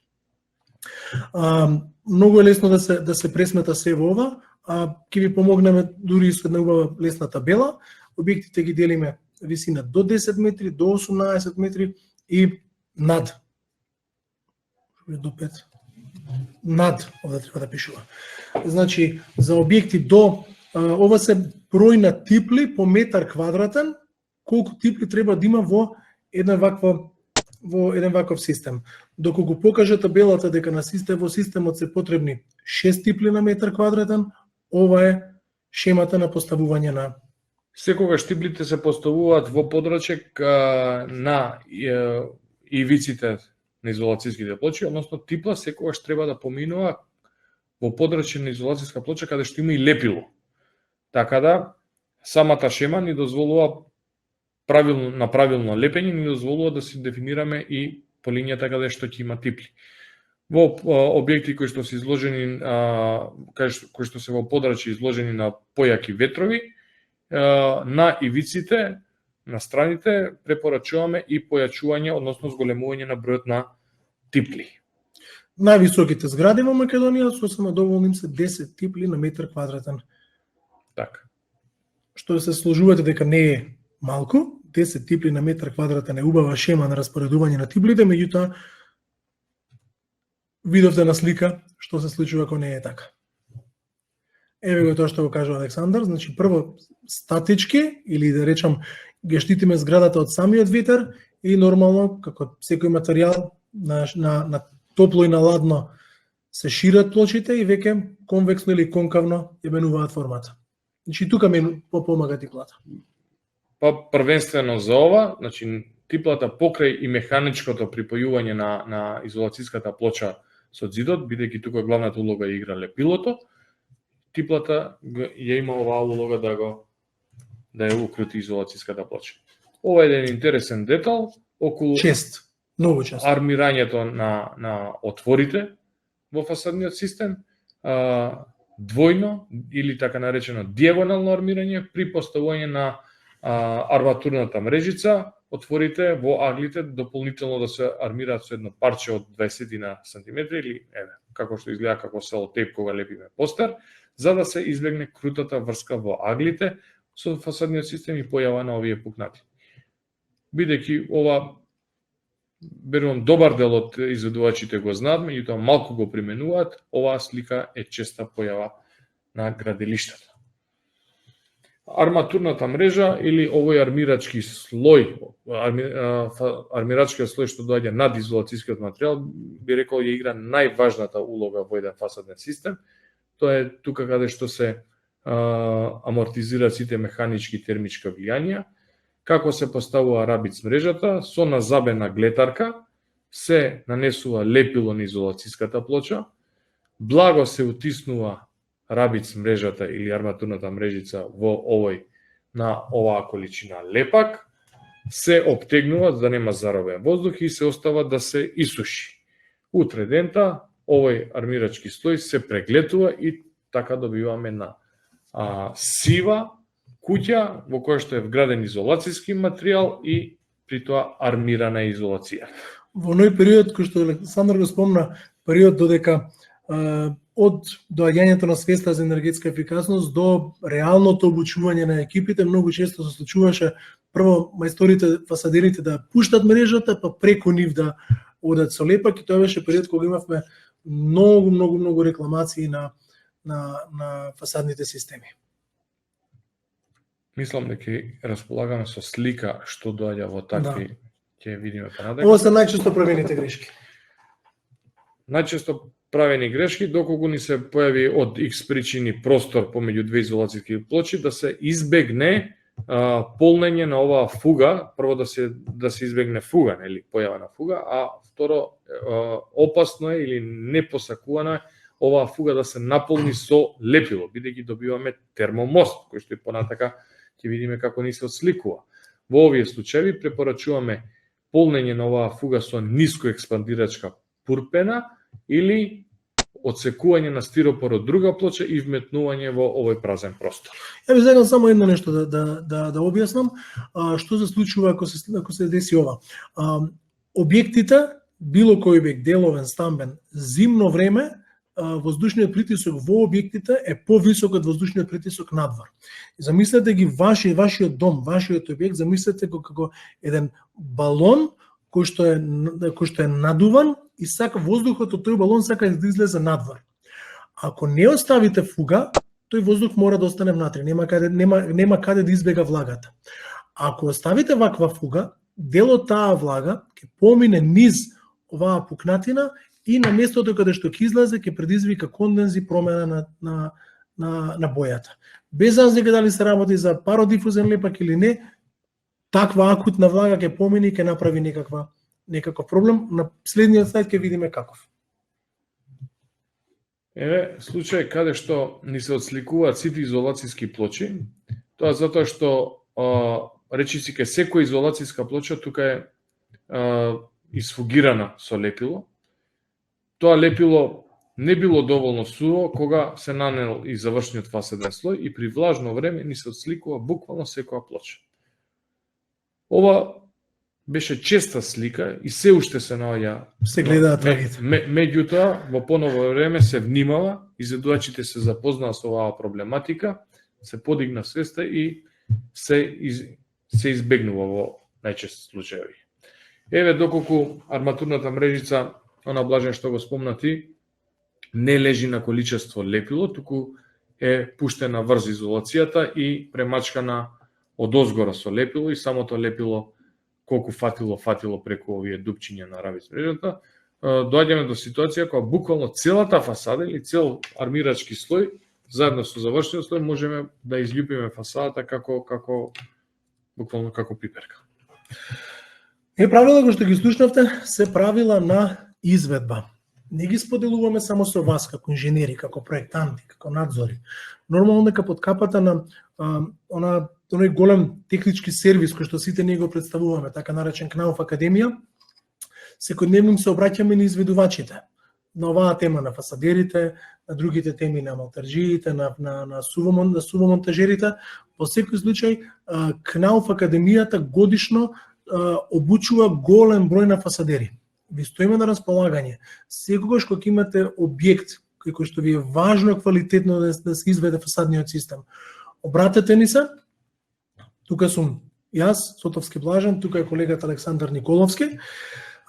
Многу е лесно да се пресмета се во ова, ќе ви помогнеме дури со една убава лесна табела. Објектите ги делиме висина до 10 метри, до 18 метри и над. До 5. Над, ова треба да пишува. Значи, за објекти до ова се број на типли по метар квадратен, колку типли треба да има во една ваква во еден ваков систем. Доколку покаже табелата дека во системот се потребни 6 типли на метар квадратен, ова е шемата на поставување на. Секогаш типлите се поставуваат во подрачек на ивиците на изолацијските плочи, односно типла секогаш треба да поминува во подрачје на изолацијска плоча каде што има и лепило. Така да самата шема ни дозволува правилно лепење, ни дозволува да си дефинираме и полињата каде што ќе има типли. Во објекти кои што се изложени кои што се во подрачје изложени на појаки ветрови, на ивиците, на страните препорачуваме и појачување, односно зголемување на бројот на типли. Највисоките згради во Македонија сосема доволни се 10 типли на метар квадратен. Така. Што се сложувате дека не е малку, 10 типли на метар квадратен е убава шема на распоредување на типлите, меѓутоа видовте на слика што се случува ако не е така. Еве го тоа што го кажува Александар, значи прво статички или да речам ги штитиме зградата од самиот ветер и нормално како секој материјал на топло и на ладно се шират плочите и веќе конвексно или конкавно ја менуваат формата. Значи тука ми помага типлата. Па првенствено за ова, значи типлата покрај и механичкото припојување на изолацијската плоча со зидот, бидејќи тука главната улога игра лепилото, типлата ја има оваа улога да ја укрути изолацијската плоча. Ова е еден интересен детал околу многу чест. Армирањето на отворите во фасадниот систем, двојно или така наречено диагонално армирање при поставување на арматурната мрежица, отворите во аглите дополнително да се армираат со едно парче од 20 на сантиметри или еве како што изгледа како селотейп кога лепиме постер, за да се избегне крутата врска во аглите со фасадниот систем и појава на овие пукнати. Бидејќи ова верувам добар дел од изведувачите го знаат, меѓутоа малку го применуваат, оваа слика е честа појава на градилиштата. Арматурната мрежа или овој армирачки слој, армирачкиот слој што доаѓа над изолацијскиот материјал, би рекол ја игра најважната улога во еден фасаден систем. Тоа е тука каде што се амортизираат сите механички термички влијанија, како се поставува рабиц мрежата, со назабена глетарка се нанесува лепило на изолацијската плоча, благо се утиснува рабиц мрежата или арматурната мрежица во на оваа количина лепак, се обтегнува за да нема заробен воздух и се остава да се исуши. Утре дента овој армирачки слој се преглетува и така добиваме на сива куќа во која што е вграден изолацијски материјал и при тоа армирана изолација. Во оној период кој што Александар го спомна, период додека од доаѓањето на свеста за енергетска ефикасност до реалното обучување на екипите, многу често се случуваше прво мајсторите, фасадерите да пуштат мрежата, па преку нив да одат со лепак, и тоа беше период кога имавме многу рекламации на фасадните системи. Мислам дека располагаме со слика што доаѓа во такви, ќе видиме понатака. Ова се најчесто правените грешки. Најчесто правени грешки, доколку ни се појави од X причини простор помеѓу две изолацијски плочи, да се избегне полнење на оваа фуга, прво да се избегне фуга, нели, појава на фуга, а второ опасно е или непосакувано е оваа фуга да се наполни со лепило, бидејќи добиваме термомост, кој што и понатака ќе видиме како ни се отсликува. Во овие случаи препорачуваме полнење на оваа фуга со ниско експандирачка пурпена или одсекување на стиропор од друга плоча и вметнување во овој празен простор. Ја би сакал само едно нешто да објаснам, што се случува ако се деси ова. Објектите, било кој објект, деловен, стамбен, зимно време, воздушниот притисок во објектите е повисок од воздушниот притисок надвор. Замислете ги вашиот дом, вашиот објект, замислете го како еден балон кој што е надуван и сака воздухот од тој балон сака да излезе надвор. Ако не оставите фуга, тој воздух мора да остане внатре, нема каде да избега влагата. Ако оставите ваква фуга, дел од таа влага ќе помине низ оваа пукнатина и на местото каде што ќе излезе ќе предизвика кондензи промена на бојата. Без разлика дали се работи за пародифузен лепак или не, таква акутна влага ќе помине и ќе направи некаков проблем. На следниот слайд ќе видиме каков. Еве, случај каде што ни се отсликуваат сите изолацијски плочи, тоа затоа што речиси ке секоја изолацијска плоча тука е исфугирана со лепило. Тоа лепило не било доволно суво кога се нанел и завршниот фасаден слој и при влажно време ни се отсликува буквално секоја плоча. Ова беше честа слика и се уште се наоѓа. Се гледаат трагите. Меѓутоа, во поново време се внимава, изследувачите се запознаа со оваа проблематика, се подигна свеста и се избегнува во најчести случаи. Еве, доколку арматурната мрежица, она Блажен што го спомна ти, не лежи на количество лепило, туку е пуштена врз изолацијата и премачкана одозгора со лепило и самото лепило колку фатило преку овие дупчиња на равиц мрежата, доаѓаме до ситуација кога буквално целата фасада или цел армирачки слој заедно со завршниот слој можеме да изљупиме фасадата буквално како пиперка. Правила кои што ги слушнавте се правила на изведба. Не ги споделуваме само со вас како инженери, како проектанти, како надзори. Нормално дека под капата на оној голем технички сервис кој што сите ние го представуваме, така наречен Кнауф Академија, секојдневно се обраќаме на изведувачите на оваа тема на фасадерите, на другите теми на монтажиите, на сувомонтажерите. Во секој случај Кнауф Академијата годишно обучува голем број на фасадери. Ви стоиме на располагање. Секогаш кога имате објект кој што ви е важно квалитетно да се изведе фасадниот систем, обратете ни се. Тука сум јас, Сотовски Блажен, тука е колегата Александар Николовски.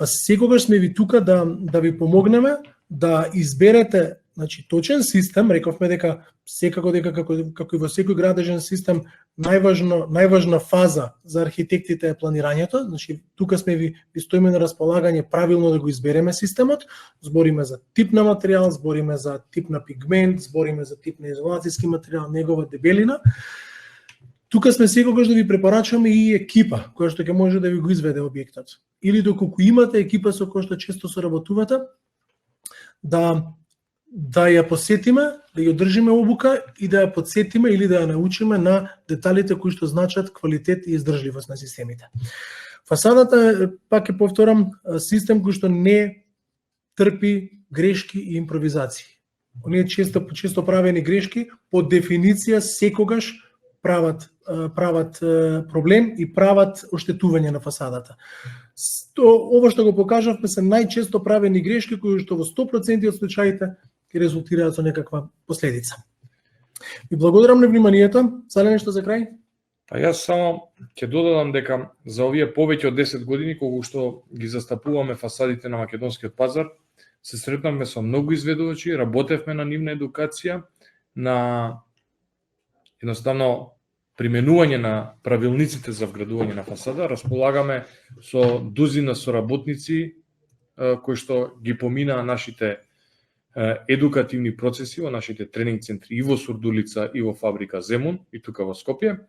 Секогаш сме ви тука да ви помогнеме да изберете, значи, точен систем. Рековме дека секако дека како и во секој градежен систем најважна фаза за архитектите е планирањето. Значи, тука сме ви стоиме на располагање правилно да го избереме системот. Збориме за тип на материјал, збориме за тип на пигмент, збориме за тип на изолацијски материјал, негова дебелина. Тука сме секогаш да ви препорачуваме и екипа која што ќе може да ви го изведе објектот. Или доколку имате екипа со која што често соработувате, да ја посетиме, да ја одржиме обука и да ја подсетиме или да ја научиме на деталите кои што значат квалитет и издржливост на системите. Фасадата, пак ќе повторам, систем кој што не трпи грешки и импровизации. Оние често правени грешки по дефиниција секогаш прават проблем и прават оштетување на фасадата. Ова што го покажавме се најчесто правени грешки кои што во 100% од случаите ќе резултираат со некаква последица. Ви благодарам на вниманието. Сали нешто за крај? Па јас само ќе додадам дека за овие повеќе од 10 години кога што ги застапуваме фасадите на македонскиот пазар, се сретнавме со многу изведувачи, работевме на нивна едукација, на едноставно применување на правилниците за вградување на фасада. Располагаме со дузина соработници кои што ги поминаа нашите едукативни процеси во нашите тренинг центри и во Сурдулица и во фабрика Земун и тука во Скопје.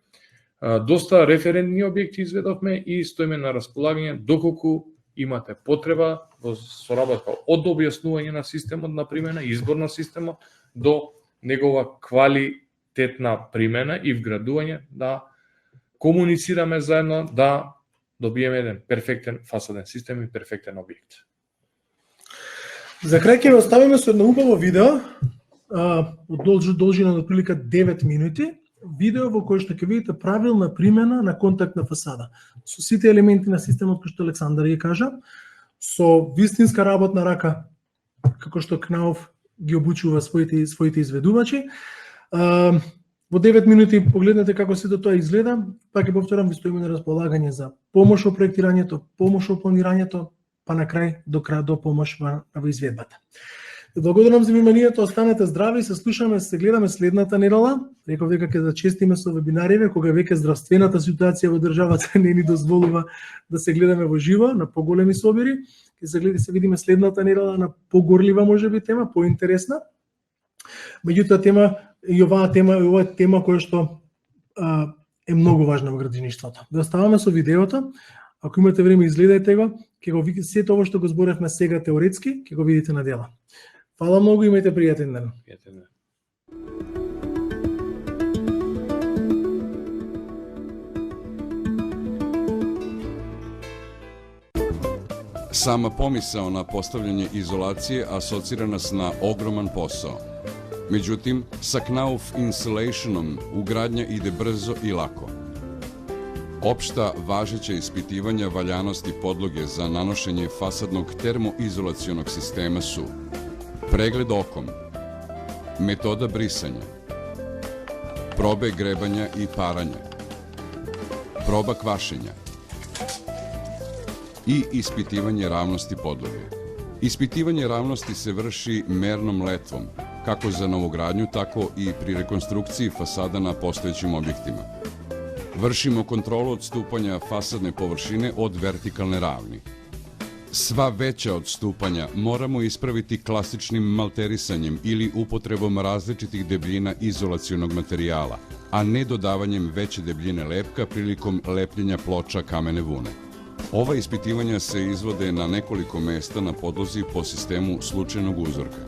Доста референтни објекти изведовме и стоиме на располагање доколку имате потреба во соработка од објаснување на системот на примена, избор на системот до негова квалитетна примена и вградување, да комуницираме заедно, да добиеме еден перфектен фасаден систем и перфектен објект. За крај ќе ве оставиме со едно убаво видео, од должина на прилика 9 минути, видео во кој што ќе видите правилна примена на контактна фасада, со сите елементи на системот кои што Александар ја кажа, со вистинска работна рака, како што Кнауф ги обучува своите изведувачи. Во 9 минути погледнете како сето тоа изгледа. Пак ќе повторам, ви стоиме на располагање за помош во проектирањето, помош во планирањето, па на крај до помош во изведбата. Благодарам за вниманието, останете здрави, се слушаме, се гледаме следната недела. Реков дека ќе зачестиме со вебинариве, кога веќе здравствената ситуација во државата не ни дозволува да се гледаме во живо на поголеми собири. Ќе се видиме следната недела на погорлива можеби тема, поинтересна. Меѓутоа ова е тема која што е многу важна во градинштвото. Да оставаме со видеото. Ако имате време, изгледајте го. Ќе го видите сето ово што го зборевме сега теоретски, ќе го видите на дела. Фала многу, имајте пријатен ден. Sama pomisao na postavljanje izolacije asocira nas na ogroman posao. Međutim, sa Knauf Insulationom ugradnja ide brzo i lako. Opšta važeća ispitivanja valjanosti podloge za nanošenje fasadnog termoizolacionog sistema su pregled okom, metoda brisanja, probe grebanja i paranja, proba kvašenja i ispitivanje ravnosti podloge. Ispitivanje ravnosti se vrši mernom letvom, kako za novogradnju, tako i pri rekonstrukciji fasada na postojećim objektima. Vršimo kontrolu odstupanja fasadne površine od vertikalne ravni. Sva veća odstupanja moramo ispraviti klasičnim malterisanjem ili upotrebom različitih debljina izolacionog materijala, a ne dodavanjem veće debljine lepka prilikom lepljenja ploča kamene vune. Ova ispitivanja se izvode na nekoliko mesta na podlozi po sistemu slučajnog uzorka.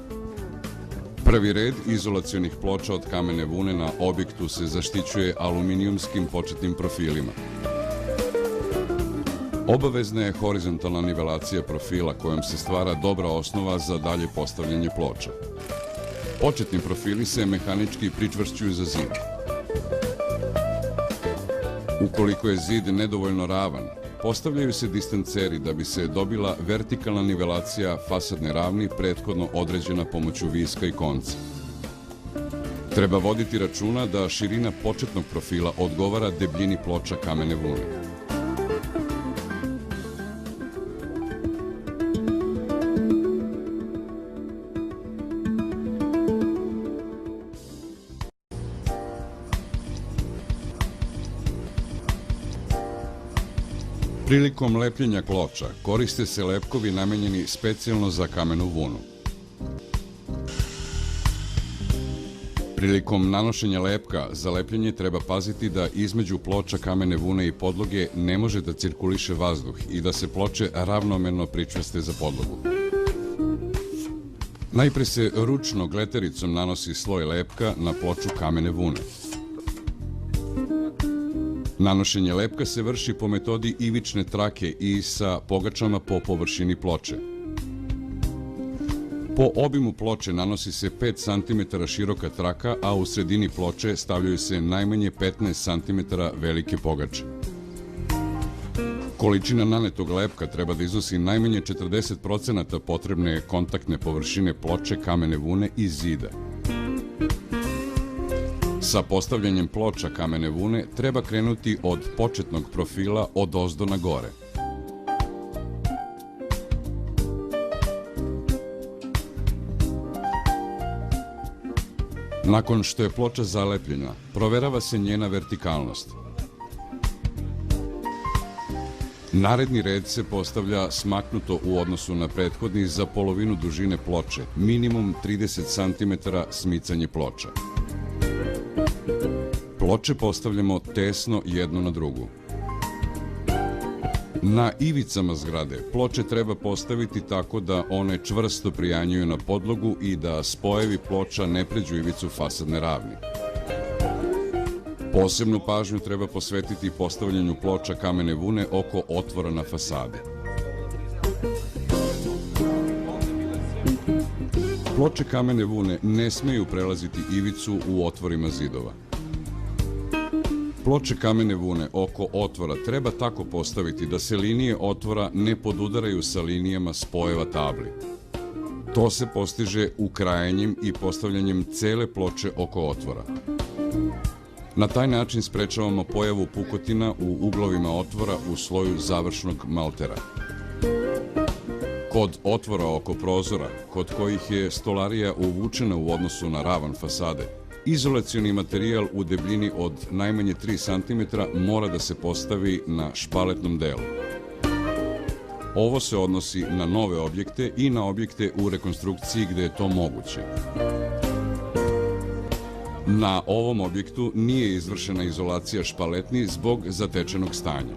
Prvi red izolacionih ploča od kamene vune na objektu se zaštićuje aluminijumskim početnim profilima. Obavezna je horizontalna nivelacija profila kojom se stvara dobra osnova za dalje postavljanje ploča. Početni profili se mehanički pričvršćuju za zid. Ukoliko je zid nedovoljno ravan, postavljaju se distanceri da bi se dobila vertikalna nivelacija fasadne ravni prethodno određena pomoću viska i konca. Treba voditi računa da širina početnog profila odgovara debljini ploča kamene vune. Prilikom lepljenja ploča koriste se lepkovi namenjeni specijalno za kamenu vunu. Prilikom nanošenja lepka za lepljenje treba paziti da između ploča kamene vune i podloge ne može da cirkuliše vazduh i da se ploče ravnomerno pričvrste za podlogu. Najpre se ručno gletericom nanosi sloj lepka na ploču kamene vune. Nanošenje lepka se vrši po metodi ivične trake i sa pogačama po površini ploče. Po obimu ploče nanosi se 5 cm široka traka, a u sredini ploče stavljaju se najmanje 15 cm velike pogače. Količina nanetog lepka treba da iznosi najmanje 40% potrebne kontaktne površine ploče kamene vune i zida. Sa postavljanjem ploča kamene vune treba krenuti od početnog profila odozdo na gore. Nakon što je ploča zalepljena, proverava se njena vertikalnost. Naredni red se postavlja smaknuto u odnosu na prethodni za polovinu dužine ploče, minimum 30 cm smicanje ploča. Ploče postavljamo tesno jednu na drugu. Na ivicama zgrade ploče treba postaviti tako da one čvrsto prijanjuju na podlogu i da spojevi ploča ne pređu ivicu fasadne ravni. Posebnu pažnju treba posvetiti postavljanju ploča kamene vune oko otvora na fasade. Ploče kamene vune ne smeju prelaziti ivicu u otvorima zidova. Ploče kamene vune oko otvora treba tako postaviti da se linije otvora ne podudaraju sa linijama spojeva tabli. To se postiže ukrajanjem i postavljanjem cele ploče oko otvora. Na taj način sprečavamo pojavu pukotina u uglovima otvora u sloju završnog maltera. Kod otvora oko prozora, kod kojih je stolarija uvučena u odnosu na ravan fasade, izolacioni materijal u debljini od najmanje 3 cm mora da se postavi na špaletnom delu. Ovo se odnosi na nove objekte i na objekte u rekonstrukciji gde je to moguće. Na ovom objektu nije izvršena izolacija špaletni zbog zatečenog stanja.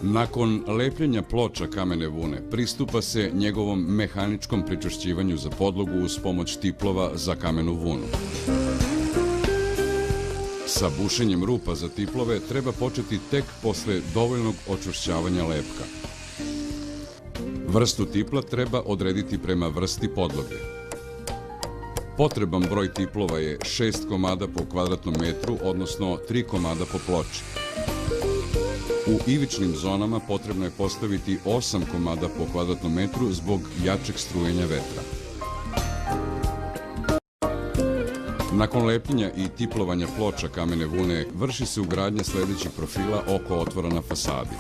Nakon lepljenja ploča kamene vune pristupa se njegovom mehaničkom pričvršćivanju za podlogu uz pomoć tiplova za kamenu vunu. Sa bušenjem rupa za tiplove treba početi tek posle dovoljnog očvršćavanja lepka. Vrstu tipla treba odrediti prema vrsti podloge. Potreban broj tiplova je 6 komada po kvadratnom metru, odnosno 3 komada po ploči. U ivičnim zonama potrebno je postaviti 8 komada po kvadratnom metru zbog jačeg strujenja vetra. Nakon lepljenja i tiplovanja ploča kamene vune vrši se ugradnja sledećih profila oko otvora na fasadi.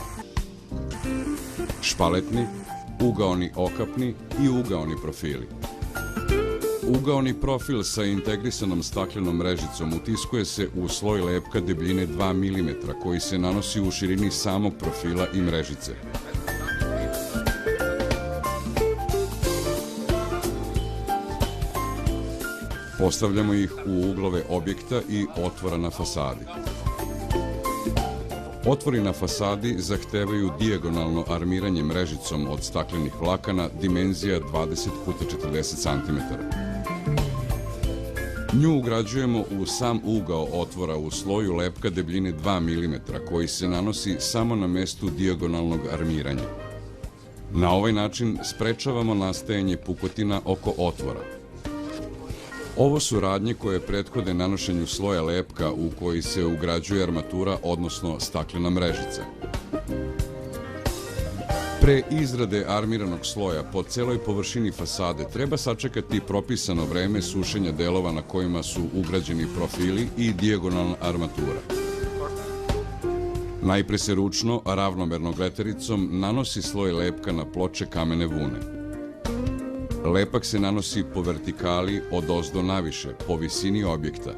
Špaletni, ugaoni okapni i ugaoni profili. Ugaoni profil sa integrisanom staklenom mrežicom utiskuje se u sloj lepka debljine 2 mm koji se nanosi u širini samog profila i mrežice. Postavljamo ih u uglove objekta i otvora na fasadi. Otvori na fasadi zahtevaju dijagonalno armiranje mrežicom od staklenih vlakana dimenzija 20 x 40 cm. Nju ugrađujemo u sam ugao otvora u sloju lepka debljine 2 mm koji se nanosi samo na mestu dijagonalnog armiranja. Na ovaj način sprečavamo nastajanje pukotina oko otvora. Ovo su radnje koje prethode nanošenju sloja lepka u koji se ugrađuje armatura, odnosno staklena mrežica. Pre izrade armiranog sloja po celoj površini fasade treba sačekati propisano vreme sušenja delova na kojima su ugrađeni profili i dijagonalna armatura. Najpre se ručno, ravnomerno gletericom nanosi sloj lepka na ploče kamene vune. Lepak se nanosi po vertikali odozdo naviše, po visini objekta.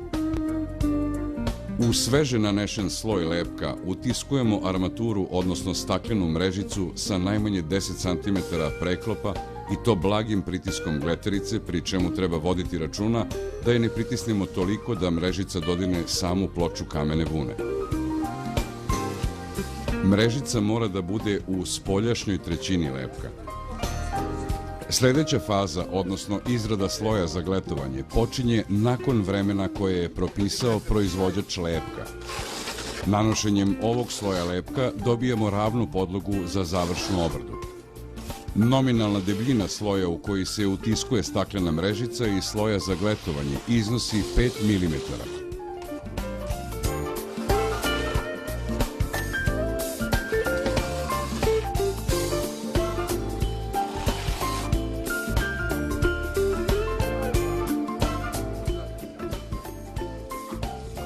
U sveže nanešen sloj lepka utiskujemo armaturu, odnosno staklenu mrežicu sa najmanje 10 cm preklopa i to blagim pritiskom gleterice, pri čemu treba voditi računa da je ne pritisnemo toliko da mrežica dodirne samu ploču kamene vune. Mrežica mora da bude u spoljašnjoj trećini lepka. Sledeća faza, odnosno izrada sloja za gletovanje, počinje nakon vremena koje je propisao proizvođač lepka. Nanošenjem ovog sloja lepka dobijamo ravnu podlogu za završnu obradu. Nominalna debljina sloja u koji se utiskuje staklena mrežica i sloja za gletovanje iznosi 5 mm.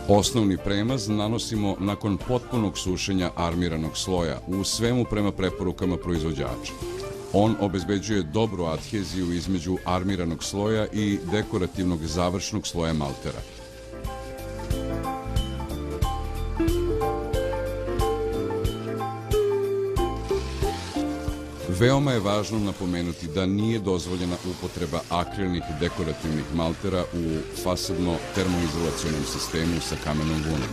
Osnovni premaz nanosimo nakon potpunog sušenja armiranog sloja, u svemu prema preporukama proizvođača. On obezbeđuje dobru adheziju između armiranog sloja i dekorativnog završnog sloja maltera. Veoma je važno napomenuti da nije dozvoljena upotreba akrilnih dekorativnih maltera u fasadno-termoizolacionom sistemu sa kamenom vunom.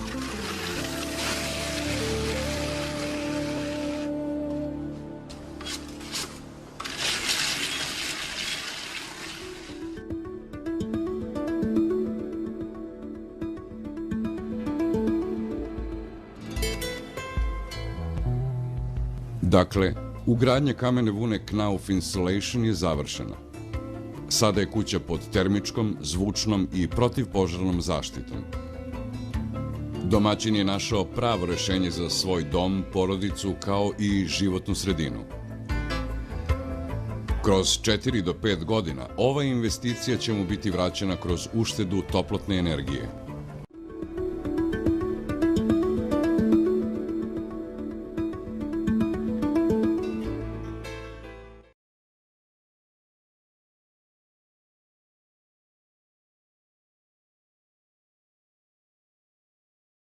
Dakle, ugradnja kamene vune Knauf Insulation je završena. Sada je kuća pod termičkom, zvučnom i protivpožarnom zaštitom. Domaćin je našao pravo rešenje za svoj dom, porodicu kao i životnu sredinu. Kroz 4 do 5 godina ova investicija će mu biti vraćena kroz uštedu toplotne energije.